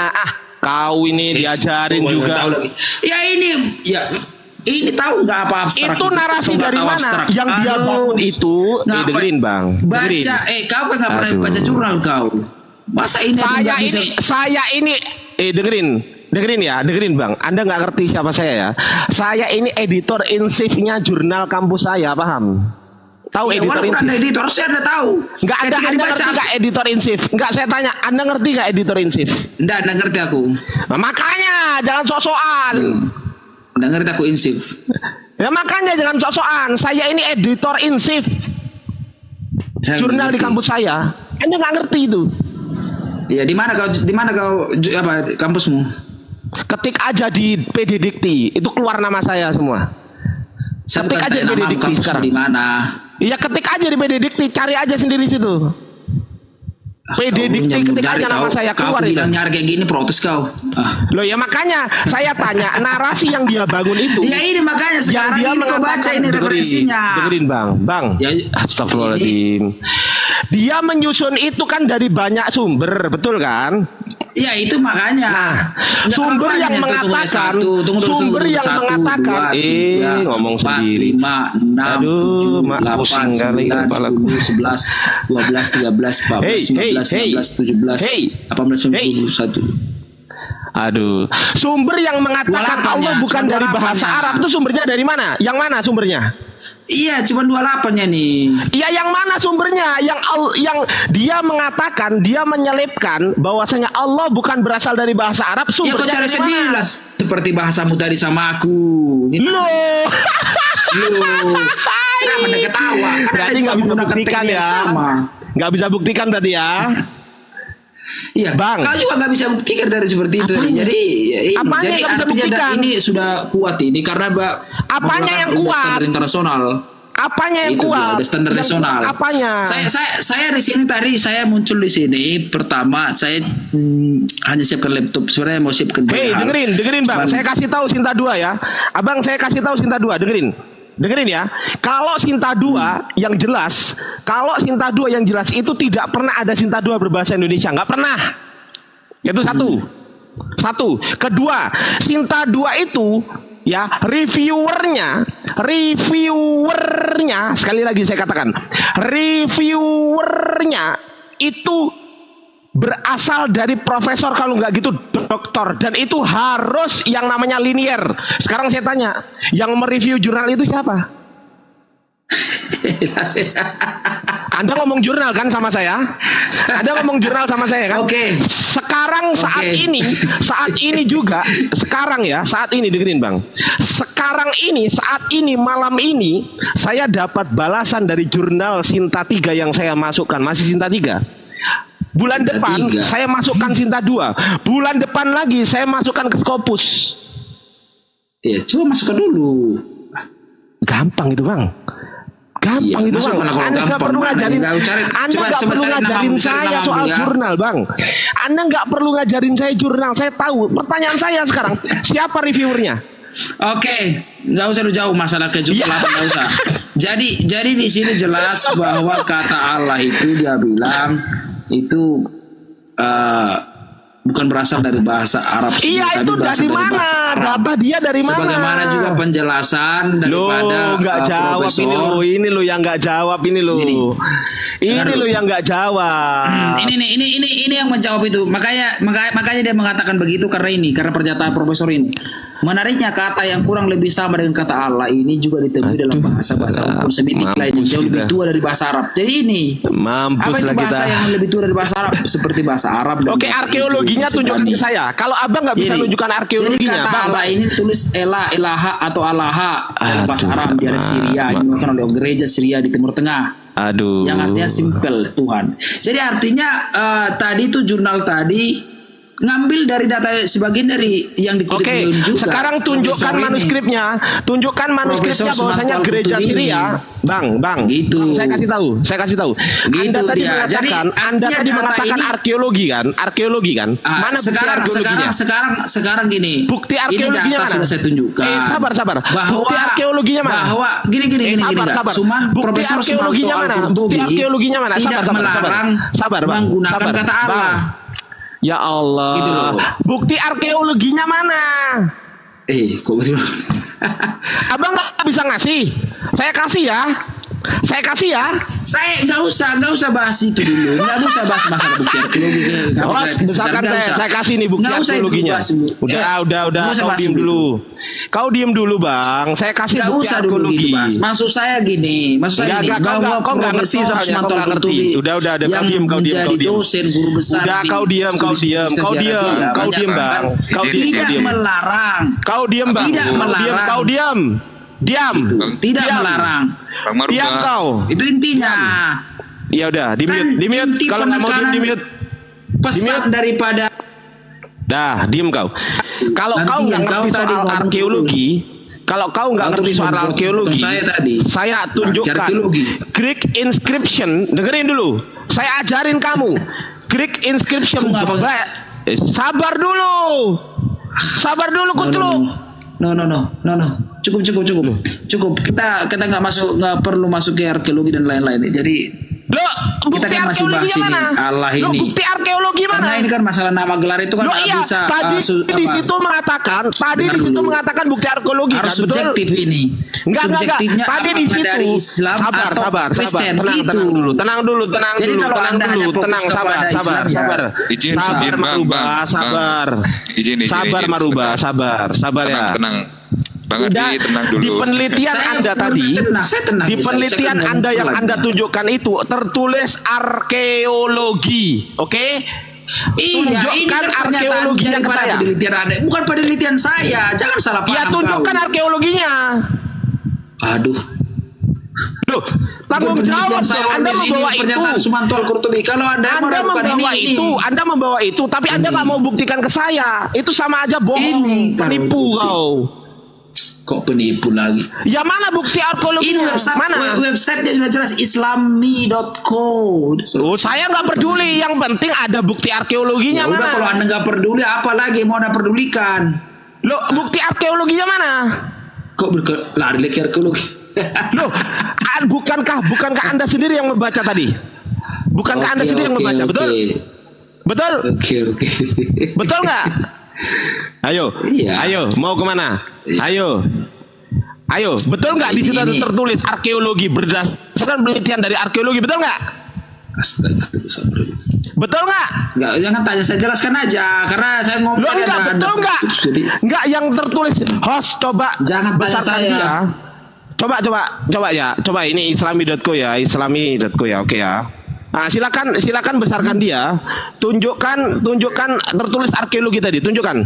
kau ini diajarin Oh, juga. tahu lagi. Ya ini tahu nggak apa abstrak? Itu narasi Nggak dari tahu mana? abstrak. Yang dia Aduh. bangun itu, Ngapa- dengerin bang. Dengerin. Baca, kau kan nggak pernah Aduh. baca jurnal kau. Masa ini aku nggak bisa? Saya ini, dengerin bang. Anda nggak ngerti siapa saya ya. Saya ini editor in chief-nya jurnal kampus saya, paham? Tahu Ya, editor in walaupun chief? Anda editor, saya Anda tahu. Nggak ada, Ketika Anda dibaca, ngerti nggak editor in chief? Nggak, saya tanya, Anda ngerti nggak editor in chief? Nggak ngerti aku. Nah, makanya jangan sok-sokan. Nggak ngerti aku insif. Ya makanya jangan sok-sokan. Saya ini editor in chief Saya jurnal di ngerti. kampus saya. Anda nggak ngerti itu. Ya di mana kau apa kampusmu? Ketik aja di PD Dikti, itu keluar nama saya semua. Saya Ketik bukan aja tanya di PD nama Dikti kampusmu sekarang. di mana. Iya, ketik aja di PD Dikti, cari aja sendiri situ. PD Kau Dikti, nyambung ketik nyari, aja nama saya, kau keluar itu. bilang nyari kayak gini protes kau. Loh ya makanya saya tanya, narasi yang dia bangun itu. Ya ini makanya yang sekarang dia ini kau baca mengatakan, ini referensinya. dengerin bang. Ya, Astagfirullahaladzim. Dia menyusun itu kan dari banyak sumber, betul kan? Ya itu makanya. Nggak Sumber apa-apa, yang ini, mengatakan, tunggu, sumber yang satu, mengatakan, dua, tiga, ngomong 4, sendiri. 5, 6, Aduh, 7, mak, 8, pusing kali 9, kepalaku. 10, 11, 12, 13, 14, Hey, 15, hey, 16, 17, hey. 18, 19, Hey. 21. Aduh, sumber yang mengatakan 28-nya, Allah bukan cuma dari bahasa 28-nya. Arab itu sumbernya dari mana? Yang mana sumbernya? Iya, cuma 28-nya nih. Ya yang mana sumbernya? Yang dia mengatakan, dia menyelipkan bahwasanya Allah bukan berasal dari bahasa Arab. Ya kau Sumbernya cari dari sendiri mana? lah. Seperti bahasamu tadi sama aku. Gitu. Loh. Loh. Kenapa Anda ketawa? Kan Berarti Anda juga nggak bisa menggunakan buktikan teknik yang ya? sama. Nggak bisa buktikan berarti ya? Iya, Bang. kau juga nggak bisa buktikan dari seperti itu. Apanya? Jadi, ya ini. Apanya Jadi yang nggak bisa artinya buktikan? ini sudah kuat ini karena Apanya yang udah kuat? standar internasional. Apanya yang Itu dia, kuat? udah standar Yang nasional. kuat apanya? Saya di sini tadi saya muncul di sini pertama saya hanya siapkan laptop. Sebenarnya mau siapkan Hei, banyak hal. dengerin bang. Saya kasih tahu Sinta 2 ya. Abang saya kasih tahu Sinta 2, dengerin ya. Kalau Sinta 2 yang jelas, itu tidak pernah ada Sinta 2 berbahasa Indonesia, nggak pernah. Itu satu. Kedua, Sinta 2 itu ya reviewernya sekali lagi saya katakan, reviewernya itu berasal dari profesor, kalau nggak gitu doktor, dan itu harus yang namanya linier. Sekarang saya tanya, yang mereview jurnal itu siapa? Anda ngomong jurnal kan sama saya? Anda ngomong jurnal sama saya kan? Oke. Sekarang saat ini juga, saat ini dengerin bang. Sekarang ini, saat ini, malam ini, saya dapat balasan dari jurnal Sinta 3 yang saya masukkan, masih Sinta 3. Bulan Sinta depan 3. saya masukkan Sinta 2. Bulan depan lagi saya masukkan ke Scopus. Ya, coba masukkan dulu. Gampang itu bang. Gampang Iya, itu bang. masukkan kalau Anda nggak gampang. perlu Mana ngajarin. nggak cari- Anda coba nggak perlu cari ngajarin namamu, cari saya namamu soal ya. jurnal bang. Anda nggak perlu ngajarin saya jurnal. Saya tahu. Pertanyaan saya sekarang, siapa reviewernya? Oke, nggak usah jauh masalah kejumlahan, nggak usah. Jadi di sini jelas bahwa kata Allah itu dia bilang itu bukan berasal dari bahasa Arab sendiri, Iya, tapi itu berasal dari dari mana? bahasa Arab. Data dia dari mana? Sebagaimana juga penjelasan daripada Lo nggak jawab profesor. ini lo yang nggak jawab ini lo. Ini lo yang nggak jawab. Ini yang menjawab itu. Makanya dia mengatakan begitu karena pernyataan profesor ini. Menariknya kata yang kurang lebih sama dengan kata Allah ini juga ditemui dalam bahasa-bahasa rukun semitik lain yang jauh lebih tua dari bahasa Arab. Jadi ini Mampus apa itu lah bahasa kita. yang lebih tua dari bahasa Arab seperti bahasa Arab dan Oke, bahasa arkeologinya Inggris, tunjukkan ke saya. Kalau abang nggak bisa Jadi- tunjukkan Jadi arkeologinya, kata bang. Allah ini tulis Elah, Ilaha atau Alaha dalam bahasa Aduh, Arab di area Syria yang digunakan oleh gereja Syria di Timur Tengah. Aduh. Yang artinya simple Tuhan. Jadi artinya tadi itu jurnal tadi ngambil dari data sebagian dari yang dikutip Oke, beliau juga. sekarang tunjukkan Profesor ini. manuskripnya. Tunjukkan manuskripnya Profesor bahwasanya Sumanto gereja Al-Qurtubi Syria. ini. Bang. Gitu. Bang, saya kasih tahu. Gitu Anda tadi dia. mengatakan, Jadi, Anda artinya tadi data mengatakan ini- arkeologi kan? Mana bukti arkeologinya? sekarang gini. Bukti Ini arkeologinya data mana? sudah saya tunjukkan. Sabar. Bahwa Bukti arkeologinya mana? Bahwa gini. Sabar. Suman Bukti Profesor arkeologinya Sumanto mana? Al-Qurtubi Bukti arkeologinya mana? tidak melarang Sabar, Bang. menggunakan Sabar, kata Allah. Bang. Ya Allah. Gitu loh. Bukti arkeologinya mana? Kok betul? Abang nggak bisa ngasih? Saya kasih ya. Saya nggak usah bahas itu dulu. Nggak usah bahas masalah bukti arkeologi. Host, besarkan saya kasih nih bukti Nggak usah itu arkeologinya. bahas dulu. Udah, Nggak usah kau bahas diem dulu. Kau diem dulu, Bang. Saya kasih Nggak bukti usah dulu arkeologi. gitu bahas. Maksud saya gini. Kau nggak ngerti soalnya, Sumanto kau nggak ngerti. Al-Qurtubi Udah, yang kau diem. menjadi dosen guru besar. Udah, di kau diem, Universitas kau diem, Arabia, Bang. Kau diem, tidak melarang. Kau diem, Bang. Tidak melarang. Kau diem. Diam. Tidak Diam. melarang. Bang Maruba. Diam kau. Itu intinya. Ya udah, di Kan mute. inti Kalau nggak mau penekanan di mute. Pesan daripada Dah, diem kau. Kalau Nanti kau nggak yang kau ngerti tadi soal ngomong arkeologi, kalau kau nggak Kau ngerti terus soal ngomong arkeologi, saya tadi. saya tunjukkan Arkeologi. Greek inscription. Dengerin dulu. Saya ajarin kamu Greek inscription. Aku nggak pakai. Sabar dulu, kucluk. No. Cukup. Kita nggak perlu masuk ke arkeologi dan lain-lain. Jadi Loh, bukti kan masih bahas arkeologinya ini, mana? Allah Loh, ini. bukti arkeologi mana? karena ini kan masalah nama gelar itu kan Loh nggak iya, bisa tadi di situ mengatakan, Dengar dulu. bukti arkeologi harus kan, betul? subjektif ini. Enggak. Subjektifnya Tadi di apakah situ dari Islam sabar, atau Kristen itu. Tenang dulu. Jadi kalau Anda hanya fokus Tenang, kepada Islam, ya. sabar. Izin, Sabar, Maruba, Bang. sabar. Izin. Sabar, Maruba, sebentar. sabar ya. Tenang. Bang Udah, Ardi, tenang dulu. di penelitian Saya Anda tadi, saya tenang. di Saya penelitian tenang. Anda yang Pelan. Anda tunjukkan itu tertulis arkeologi, oke? Iya, ini Tunjukkan kan arkeologinya ke saya. Penelitian Anda. Bukan penelitian saya. Jangan salah paham. Ya tunjukkan kau. arkeologinya. Aduh. Loh, tanggung jawab dong. Anda membawa itu. Sumanto Al-Qurtubi. Kalau Anda Membawa itu, Anda membawa itu, tapi Anda nggak mau buktikan ke saya. Itu sama aja bohong, Ini kalau penipu bukti. kau. Kok penipu lagi? Ya mana bukti Ini arkeologinya? website, websitenya sudah jelas islami.co. Oh, saya nggak peduli. Yang penting ada bukti arkeologinya Ya udah, mana? kalau Anda nggak peduli, apa lagi mau Anda pedulikan? Loh, bukti arkeologinya mana? Kok lari lagi arkeologi? Loh, bukankah Anda sendiri yang membaca tadi? Bukankah Anda sendiri yang membaca? Betul? Betul? Oke. Betul nggak? Ayo, Iya. ayo, mau kemana? Ayo, betul nggak di situ ada Ini. tertulis arkeologi berdasarkan penelitian dari arkeologi, betul nggak? Astaga, Betul nggak? Enggak, jangan tanya, saya jelaskan aja karena saya ngomong Lo tadi enggak, ada- betul nggak? Jadi, Enggak yang tertulis host, coba Jangan tanya besarkan saya. dia. Coba ini islami.co ya, oke ya. Nah, silakan besarkan dia. Tunjukkan tertulis arkeologi tadi, tunjukkan.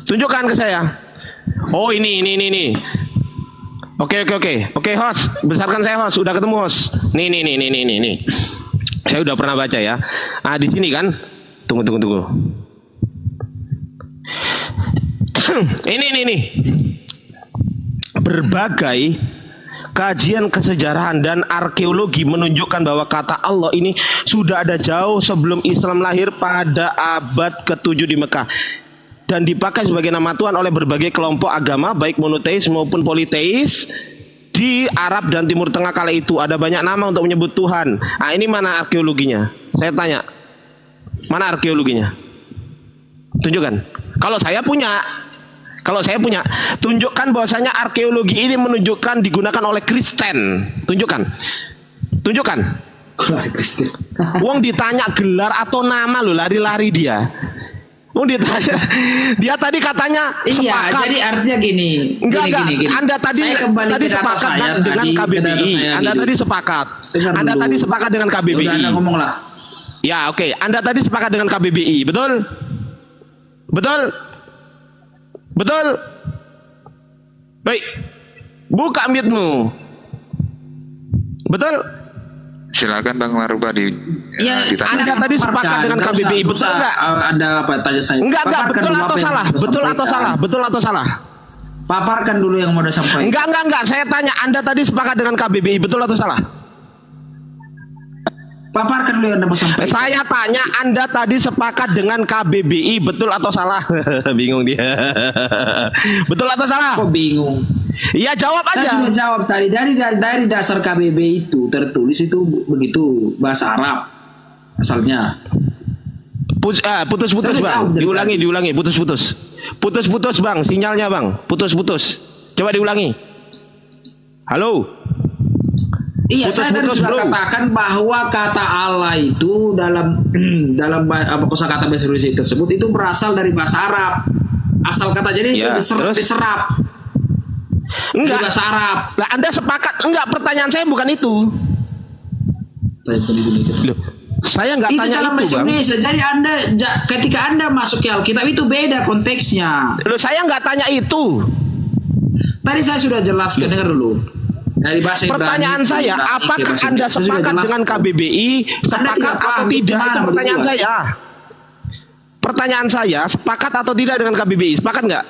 Tunjukkan ke saya. Oh, ini. Oke, host, besarkan saya host. Sudah ketemu host. Nih. Saya udah pernah baca ya. Ah, di sini kan. Tunggu. Ini. Berbagai kajian kesejarahan dan arkeologi menunjukkan bahwa kata Allah ini sudah ada jauh sebelum Islam lahir pada abad ke-7 di Mekah dan dipakai sebagai nama Tuhan oleh berbagai kelompok agama baik monoteis maupun politeis Di Arab dan Timur Tengah kala itu ada banyak nama untuk menyebut Tuhan. Nah, ini mana arkeologinya? Saya tanya. Mana arkeologinya? Tunjukkan. Kalau saya punya, tunjukkan bahwasanya arkeologi ini menunjukkan digunakan oleh Kristen. Tunjukkan. Wong ditanya gelar atau nama lo, lari-lari dia. Wong ditanya, dia tadi katanya iya, sepakat. jadi artinya gini. Gini. Anda tadi sepakat dengan KBBI. Anda tadi sepakat. Anda tadi sepakat dengan KBBI. Udah, Anda ngomong lah. Ya, oke. Anda tadi sepakat dengan KBBI, betul? Baik. Buka mute-mu. Betul? Silakan Bang Maruba Ya, ditanya. Anda tadi sepakat dengan KBBI, betul nggak? Anda apa tanya saya? Enggak, Paparkan betul dulu atau apa yang salah? mau sampaikan. Betul atau salah? Paparkan dulu yang mau disampaikan. Enggak. Saya tanya, Anda tadi sepakat dengan KBBI, betul atau salah? Paparkan dulu yang Anda mau sampaikan. Saya tanya, Anda tadi sepakat dengan KBBI, betul atau salah? Bingung dia. Betul atau salah? Kok bingung? Iya, jawab Saya aja. sudah jawab tadi dari dasar KBBI itu tertulis itu begitu bahasa Arab asalnya. Putus-putus, Saya Bang. jawab dari Diulangi. Putus-putus, Bang. Sinyalnya, Bang. Putus-putus. Coba diulangi. Halo. Iya, saya tadi Putus-putus, sudah bro. katakan bahwa kata Allah itu dalam kosakata bahasa Indonesia tersebut itu berasal dari bahasa Arab. Asal kata jadi Ya, itu terus? diserap. Enggak. Dari bahasa Arab. Lah, Anda sepakat? Enggak, pertanyaan saya bukan itu. Loh, saya enggak Itu tanya dalam itu, bahasa Bang. Indonesia. Jadi ketika Anda masuk ke Alkitab itu beda konteksnya. Loh, saya enggak tanya itu. Tadi saya sudah jelaskan, dengar dulu. Dari bahasa Ibrani. Pertanyaan saya, Ibrani, apakah ke bahasa Anda Inggris. Saya sudah sepakat jelaskan. dengan KBBI? Anda Sepakat tidak atau paham, tidak? gimana Itu pertanyaan berdua? saya. Pertanyaan saya, sepakat atau tidak dengan KBBI? Sepakat nggak?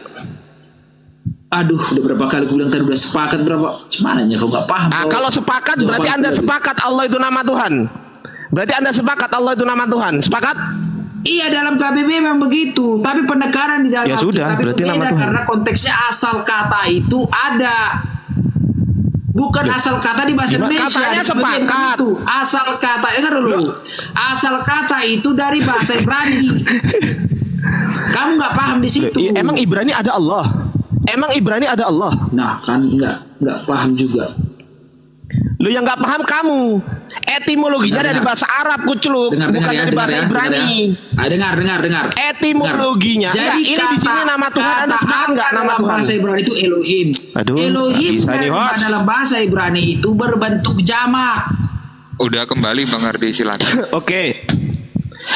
Aduh, udah berapa kali aku bilang tadi udah sepakat berapa? Gimana ya kau nggak paham? Nah, kalau sepakat berarti Anda sepakat Allah itu nama Tuhan. Berarti Anda sepakat Allah itu nama Tuhan. Sepakat? Iya, dalam KBBI memang begitu. Tapi penekanan di dalam Ya sudah, Alkitab itu berarti nama beda, Tuhan. karena konteksnya asal kata itu ada. Bukan asal kata di bahasa Gimana? Indonesia. Katanya Di sebagian sepakat. itu. Asal kata, dengar dulu. Asal kata itu dari bahasa Ibrani. Kamu nggak paham di situ. Emang Ibrani ada Allah? Emang Ibrani ada Allah? Nah, kan nggak paham juga. Lu yang nggak paham kamu. Etimologinya dari bahasa Arab, kucluk, bukan dari bahasa Ibrani. Dengar. Etimologinya. Jadi Enggak, ini di sini nama Tuhan Anda sepakat nggak nama dalam Tuhan? bahasa Ibrani itu Elohim. Aduh, Elohim bisa nih, host. dalam bahasa Ibrani itu berbentuk jamak. Udah kembali Bang Ardi, silakan. Oke.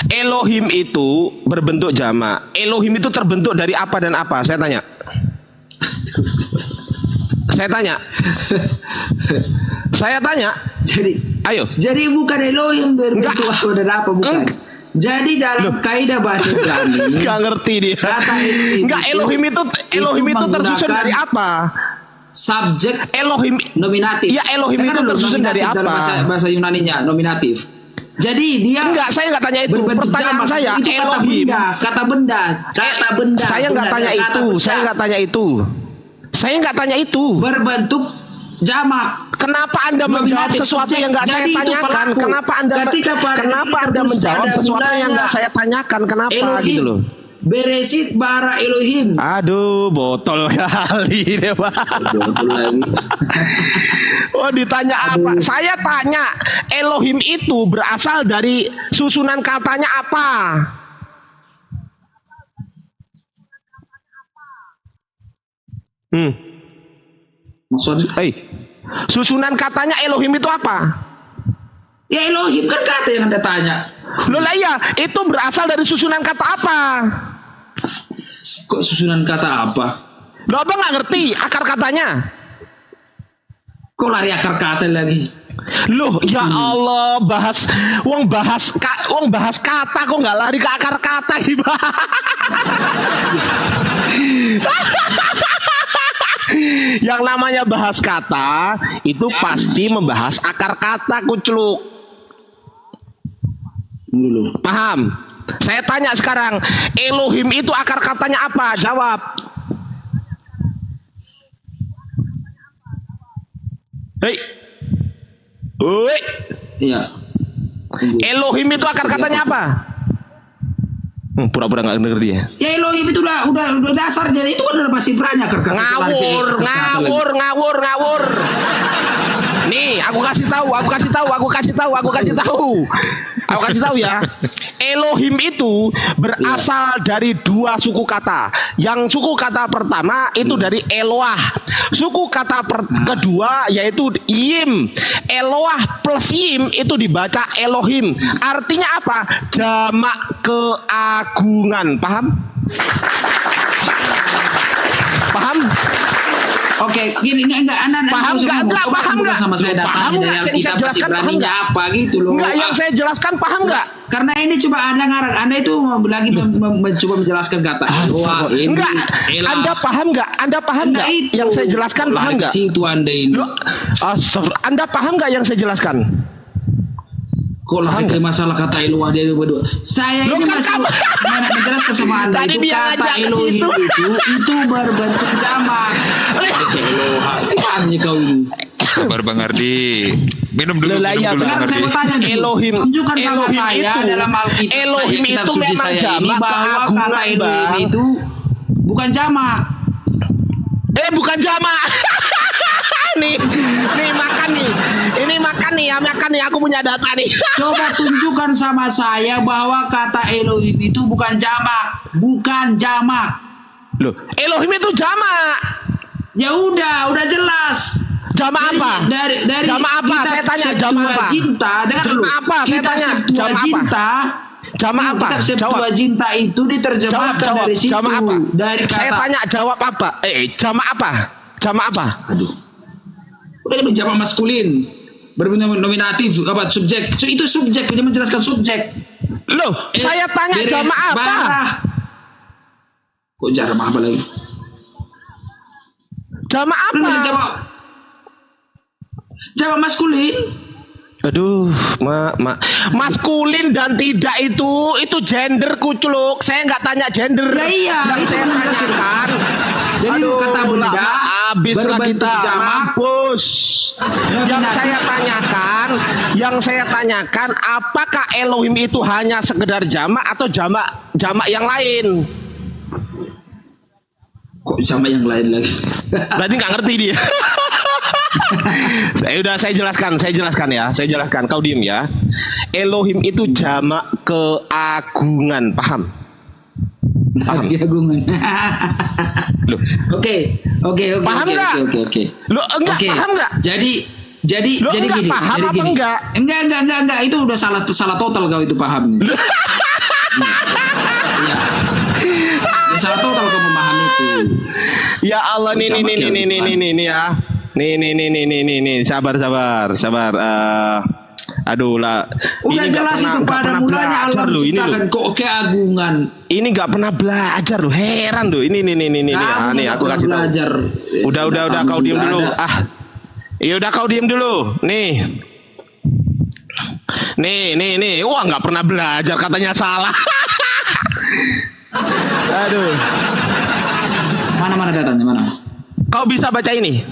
Elohim itu berbentuk jamak. Elohim itu terbentuk dari apa dan apa? Saya tanya. Saya tanya. Ayo. Jadi bukan Elohim berbentuk apa dan apa, bukan. Jadi dalam kaidah bahasa Ibrani Gak ngerti dia. kata Elohim itu tersusun dari apa? Subjek Elohim nominatif. Iya, Elohim itu tersusun dari Nominatif dalam apa? bahasa Yunaninya nominatif. Jadi dia Saya nggak tanya itu. berbentuk Pertanyaan jamak. saya, Itu Elohim. kata benda. Saya nggak tanya Kata itu. benda. Saya nggak tanya itu. Berbentuk jamak. Kenapa Anda menjawab Nominatif, sesuatu subjek. yang nggak saya Jadi itu tanyakan? pelaku. Kenapa Anda menjawab ada sesuatu yang nggak bundanya. saya tanyakan? Kenapa Elohim. gitu loh? Beresit bara Elohim. Aduh, botol kali deh, Pak. Betul lagi. Oh, ditanya apa? Saya tanya, Elohim itu berasal dari susunan katanya apa? Maksudnya? Susunan katanya Elohim itu apa? Ya Elohim kan kata yang Anda tanya. Loh lah iya, itu berasal dari susunan kata apa? Kok susunan kata apa? Loh, Abang nggak ngerti akar katanya? Kok lari akar kata lagi? Loh, ya Allah, bahas kata kok nggak lari ke akar kata gimana? Yang namanya bahas kata itu pasti membahas akar kata, kucluk. Dulu. Paham? Saya tanya sekarang, Elohim itu akar katanya apa? Jawab. Hei. Woi. Iya. Tunggu. Elohim itu akar katanya apa? Pura-pura nggak denger dia. Ya Elohim itu udah dasarnya itu kan udah pasti banyak Ngawur. Nih, aku kasih tahu ya. Elohim itu berasal dari dua suku kata. Yang suku kata pertama itu dari Eloah. Suku kata kedua yaitu Yim. Eloah plus Yim itu dibaca Elohim. Artinya apa? Jamak keagungan. Paham? Oke, gini enggak anak paham nggak sama saya datanya dari kita pasti beraninya apa gitu loh. Enggak, yang saya jelaskan paham nggak? Karena ini coba Anda itu lagi mencoba menjelaskan kata Eloah. Enggak, Anda paham nggak? Yang saya jelaskan paham nggak? Situ Anda ini. Anda paham nggak yang saya jelaskan? Kok lagi ke masalah kata Eloah dia berdua. Saya ini masih menjelaskan sama Anda itu kata Elohim itu berbentuk jamak. Eloah, pahamnya kau ini. Sabar Bang Ardi. Minum dulu. Sekarang saya mau tanya Elohim. Tunjukkan sama saya dalam Alkitab. Elohim itu memang jamak bahwa kata Elohim itu bukan jamak. Bukan jamak. nih makan nih aku punya data nih. Coba tunjukkan sama saya bahwa kata Elohim itu bukan jamak. Loh, Elohim itu jamak. Ya udah jelas. Jamak apa? Dari jamak apa? Saya tanya jamak apa? Cinta, jamak apa? Saya tanya jamak apa? Jamak apa? Septua cinta itu diterjemahkan dari situ. Jamak apa? Dari kata. Saya tanya jawab apa? Jamak apa? Jamak apa? Aduh. Udah ini jamak maskulin. Bernominatif apa subjek. Itu subjek, dia menjelaskan subjek. Loh, saya tanya jamak apa? Barah. Kok jamak apa lagi? Jamak apa? Jamak maskulin. Aduh, maskulin dan tidak itu gender kucluk. Saya nggak tanya gender. Ya iya, yang saya tanyakan. Jadi kata benda habis kita mampus. Yang saya tanyakan, apakah Elohim itu hanya sekedar jamak atau jamak yang lain? Kok jamak yang lain lagi? Berarti nggak ngerti dia. Saya jelaskan. Kau diem ya. Elohim itu jamak keagungan, paham? Keagungan. Loh. Oke. Paham nggak? Oke. Lo enggak paham nggak? Jadi gini. Paham apa gini. enggak? Enggak. Itu udah salah total kau itu paham. Iya. Ya, salah total kau memahami itu. Ya Allah, nih ya. Nih, sabar. Aduh lah. Udah jelas itu pada mulanya Allah menciptakan kok keagungan. Ini nggak pernah belajar loh, heran loh. Ini nih aku kasih tahu. Udah kau diem dulu. Iya udah kau diem dulu. Nih. Wah nggak pernah belajar katanya salah. Aduh. Mana datanya mana? Kau bisa baca ini?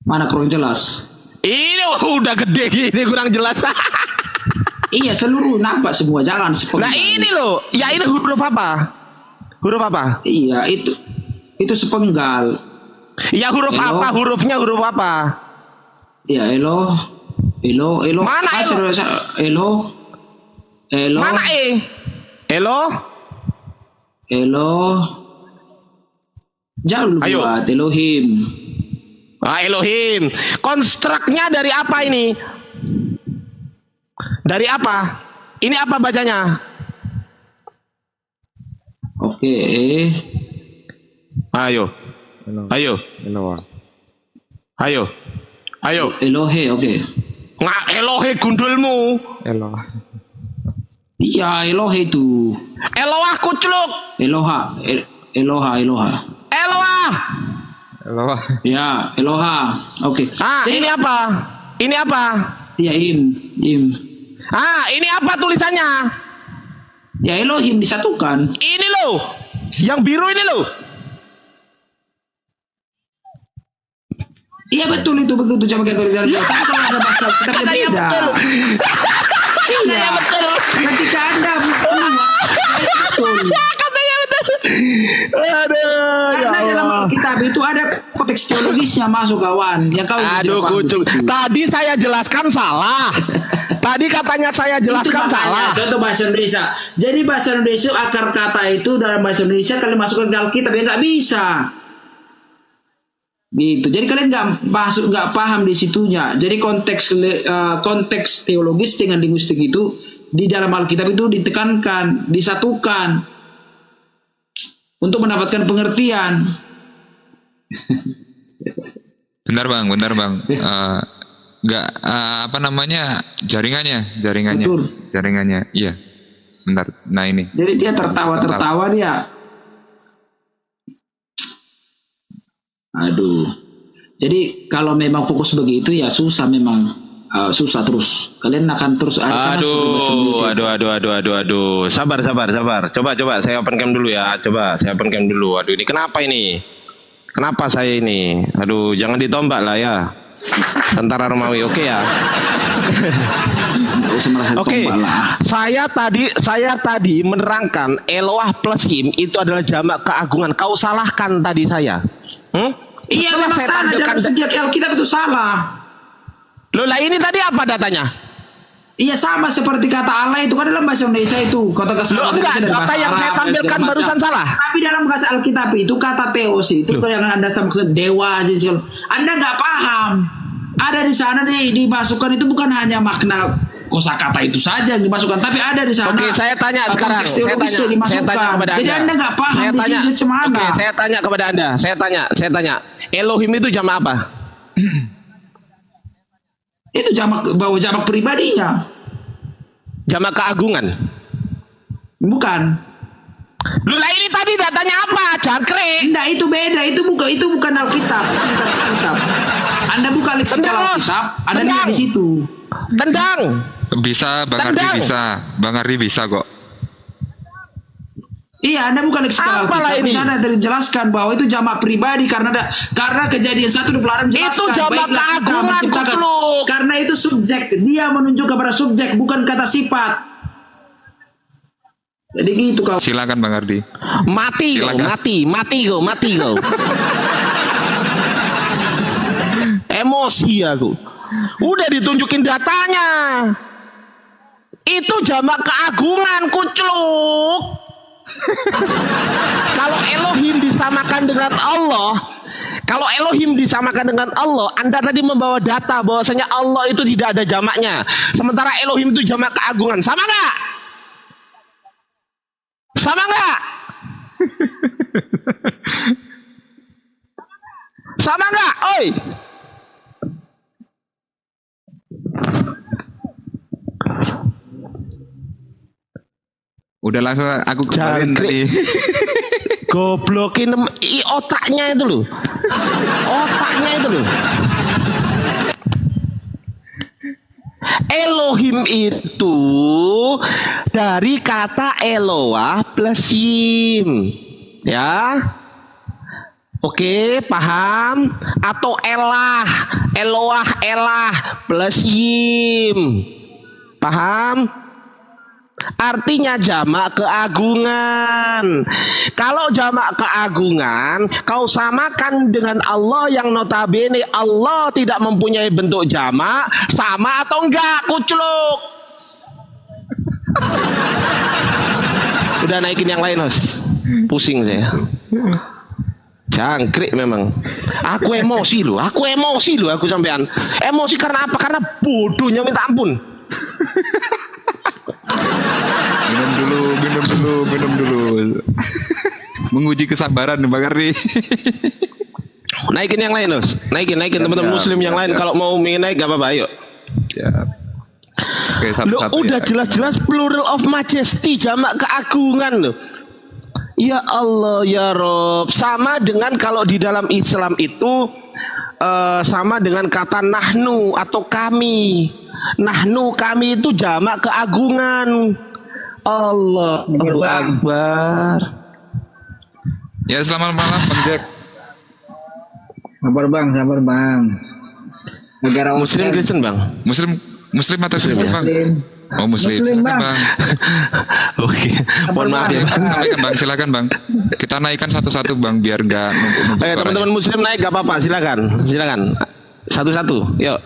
Mana kurang jelas? Ini udah gede gini kurang jelas. Iya seluruh nampak semua jangan sepenggal. Nah ini loh, ya ini huruf apa? Iya itu sepenggal. Ya huruf apa? Hurufnya huruf apa? Ya Elo. Mana Elo? Mana Elo? Jauh Ayo. Buat Elohim. Elohim. Konstruknya dari apa ini? Dari apa? Ini apa bacanya? Oke. Ayo. Elohe, oke. Nggak Elohe gundulmu. Iya, Elohe itu. Eloah kucluk. Eloha. Ya, Eloha. Oke. Ini apa? Ya, Im. Ini apa tulisannya? Ya, Elohim disatukan. Ini loh. Yang biru ini loh. Iya betul itu begitu coba kayak kalau kalau ada bahasa Alkitab ya beda. Iya betul. Ketika Anda keluar betul. Katanya betul. Aduh, ya Karena dalam Allah. Alkitab itu ada konteks teologisnya masuk kawan. Yang kau Aduh, tidak paham kucul. di situ. Tadi saya jelaskan salah. Tadi katanya saya Itu jelaskan makanya, salah. contoh bahasa Indonesia. Jadi bahasa Indonesia akar kata itu dalam bahasa Indonesia kalian masukkan ke Alkitab ya nggak bisa. Gitu. Jadi kalian nggak paham di situnya. Jadi konteks teologis dengan linguistik itu di dalam Alkitab itu ditekankan, disatukan untuk mendapatkan pengertian. Bentar bang. Nggak apa namanya jaringannya. Betul. Jaringannya. Iya. Bentar. Nah ini. Jadi dia tertawa dia. Aduh. Jadi kalau memang fokus begitu ya susah memang. Susah terus. Kalian akan terus ada Aduh. Sabar. Coba saya open cam dulu ya. Saya open cam dulu. Aduh, ini kenapa ini? Kenapa saya ini? Aduh, jangan ditombak lah ya. Tentara Romawi, oke ya. Nggak usah merasa Oke, tombak lah. saya tadi menerangkan Eloah plus Him itu adalah jamak keagungan. Kau salahkan tadi saya. Iya Setelah memang saya salah dalam tampilkan- segi Alkitab itu salah. Loh lah ini tadi apa datanya? Iya sama seperti kata Allah itu kan dalam bahasa Indonesia itu kata Loh enggak, kata yang saya tampilkan barusan salah. Tapi dalam bahasa Alkitab itu kata theos itu yang Anda maksud dewa aja. Anda nggak paham. Ada di sana dimasukkan itu bukan hanya makna kosakata itu saja yang dimasukkan, tapi ada di sana. Oke, saya tanya sekarang. konteks Saya teologis yang tanya dimasukkan. kepada Anda. Jadi Anda nggak paham Saya di tanya. sini cemana. Oke, saya tanya kepada Anda. Saya tanya. Elohim itu jamak apa? Itu jamak pribadinya, Jamak keagungan. bukan. Loh lah ini tadi datanya apa? Jangkrik. Enggak, itu beda. Itu bukan Alkitab. Itu bukan Alkitab. Anda buka leksikal Tendang, Bos. Alkitab, Anda Tendang. lihat di situ. Tendang. Bisa Bang Ardi Tendang. bisa. Bang Ardi bisa kok. Iya, Anda bukan leksikal Apalah Alkitab. ini? Bisa Anda dijelaskan bahwa itu jamak pribadi karena kejadian 1:26 jelaskan. Itu jamak baiklah kita keagungan, menciptakan. kucluk. Karena itu subjek, dia menunjuk kepada subjek bukan kata sifat. Jadi gitu kau. Silakan Bang Ardi. Mati kau, Silakan. mati kau. Emosi aku. Udah ditunjukin datanya. Itu jamak keagungan, kucluk. Kalau Elohim disamakan dengan Allah, Anda tadi membawa data bahwasanya Allah itu tidak ada jamaknya. Sementara Elohim itu jamak keagungan. Sama nggak? Sama nggak? Sama nggak? Oi. Udah langsung aku kembaliin Jangkrik. tadi. Goblokin otaknya itu loh. Otaknya itu loh. Elohim itu dari kata Eloah plus Him. Ya. Oke, paham? Atau Eloah plus Him. Paham? Artinya jamak keagungan. Kalau jamak keagungan, kau samakan dengan Allah yang notabene Allah tidak mempunyai bentuk jamak, sama atau enggak, kucluk? Udah naikin yang lain, Host. Pusing saya. Jangkrik memang. Aku emosi loh aku sampean. Emosi karena apa? Karena bodohnya minta ampun. Minum dulu. Menguji kesabaran Bang Ardi. Naikin yang lain, Los. Naikin teman-teman muslim yang lain kalau mau naik gak apa-apa, ayo. Siap. Oke, Loh, satu-satu udah ya. jelas-jelas plural of majesty, jamak keagungan loh. Ya Allah ya Rob. Sama dengan kalau di dalam Islam itu sama dengan kata nahnu atau kami. Nahnu, kami itu jamak keagungan. Allahu Akbar. Ya selamat malam Bang Jack. Sabar bang. Negara Muslim Kristen bang. Muslim atau Kristen bang? Oh Muslim. Muslim, Silakan, Bang. Oke, mohon maaf ya bang. Silakan bang. Kita naikkan satu-satu bang biar nggak numpuk-numpuk Oke, suaranya. teman-teman Muslim naik gak apa-apa, silakan. Satu-satu, yuk.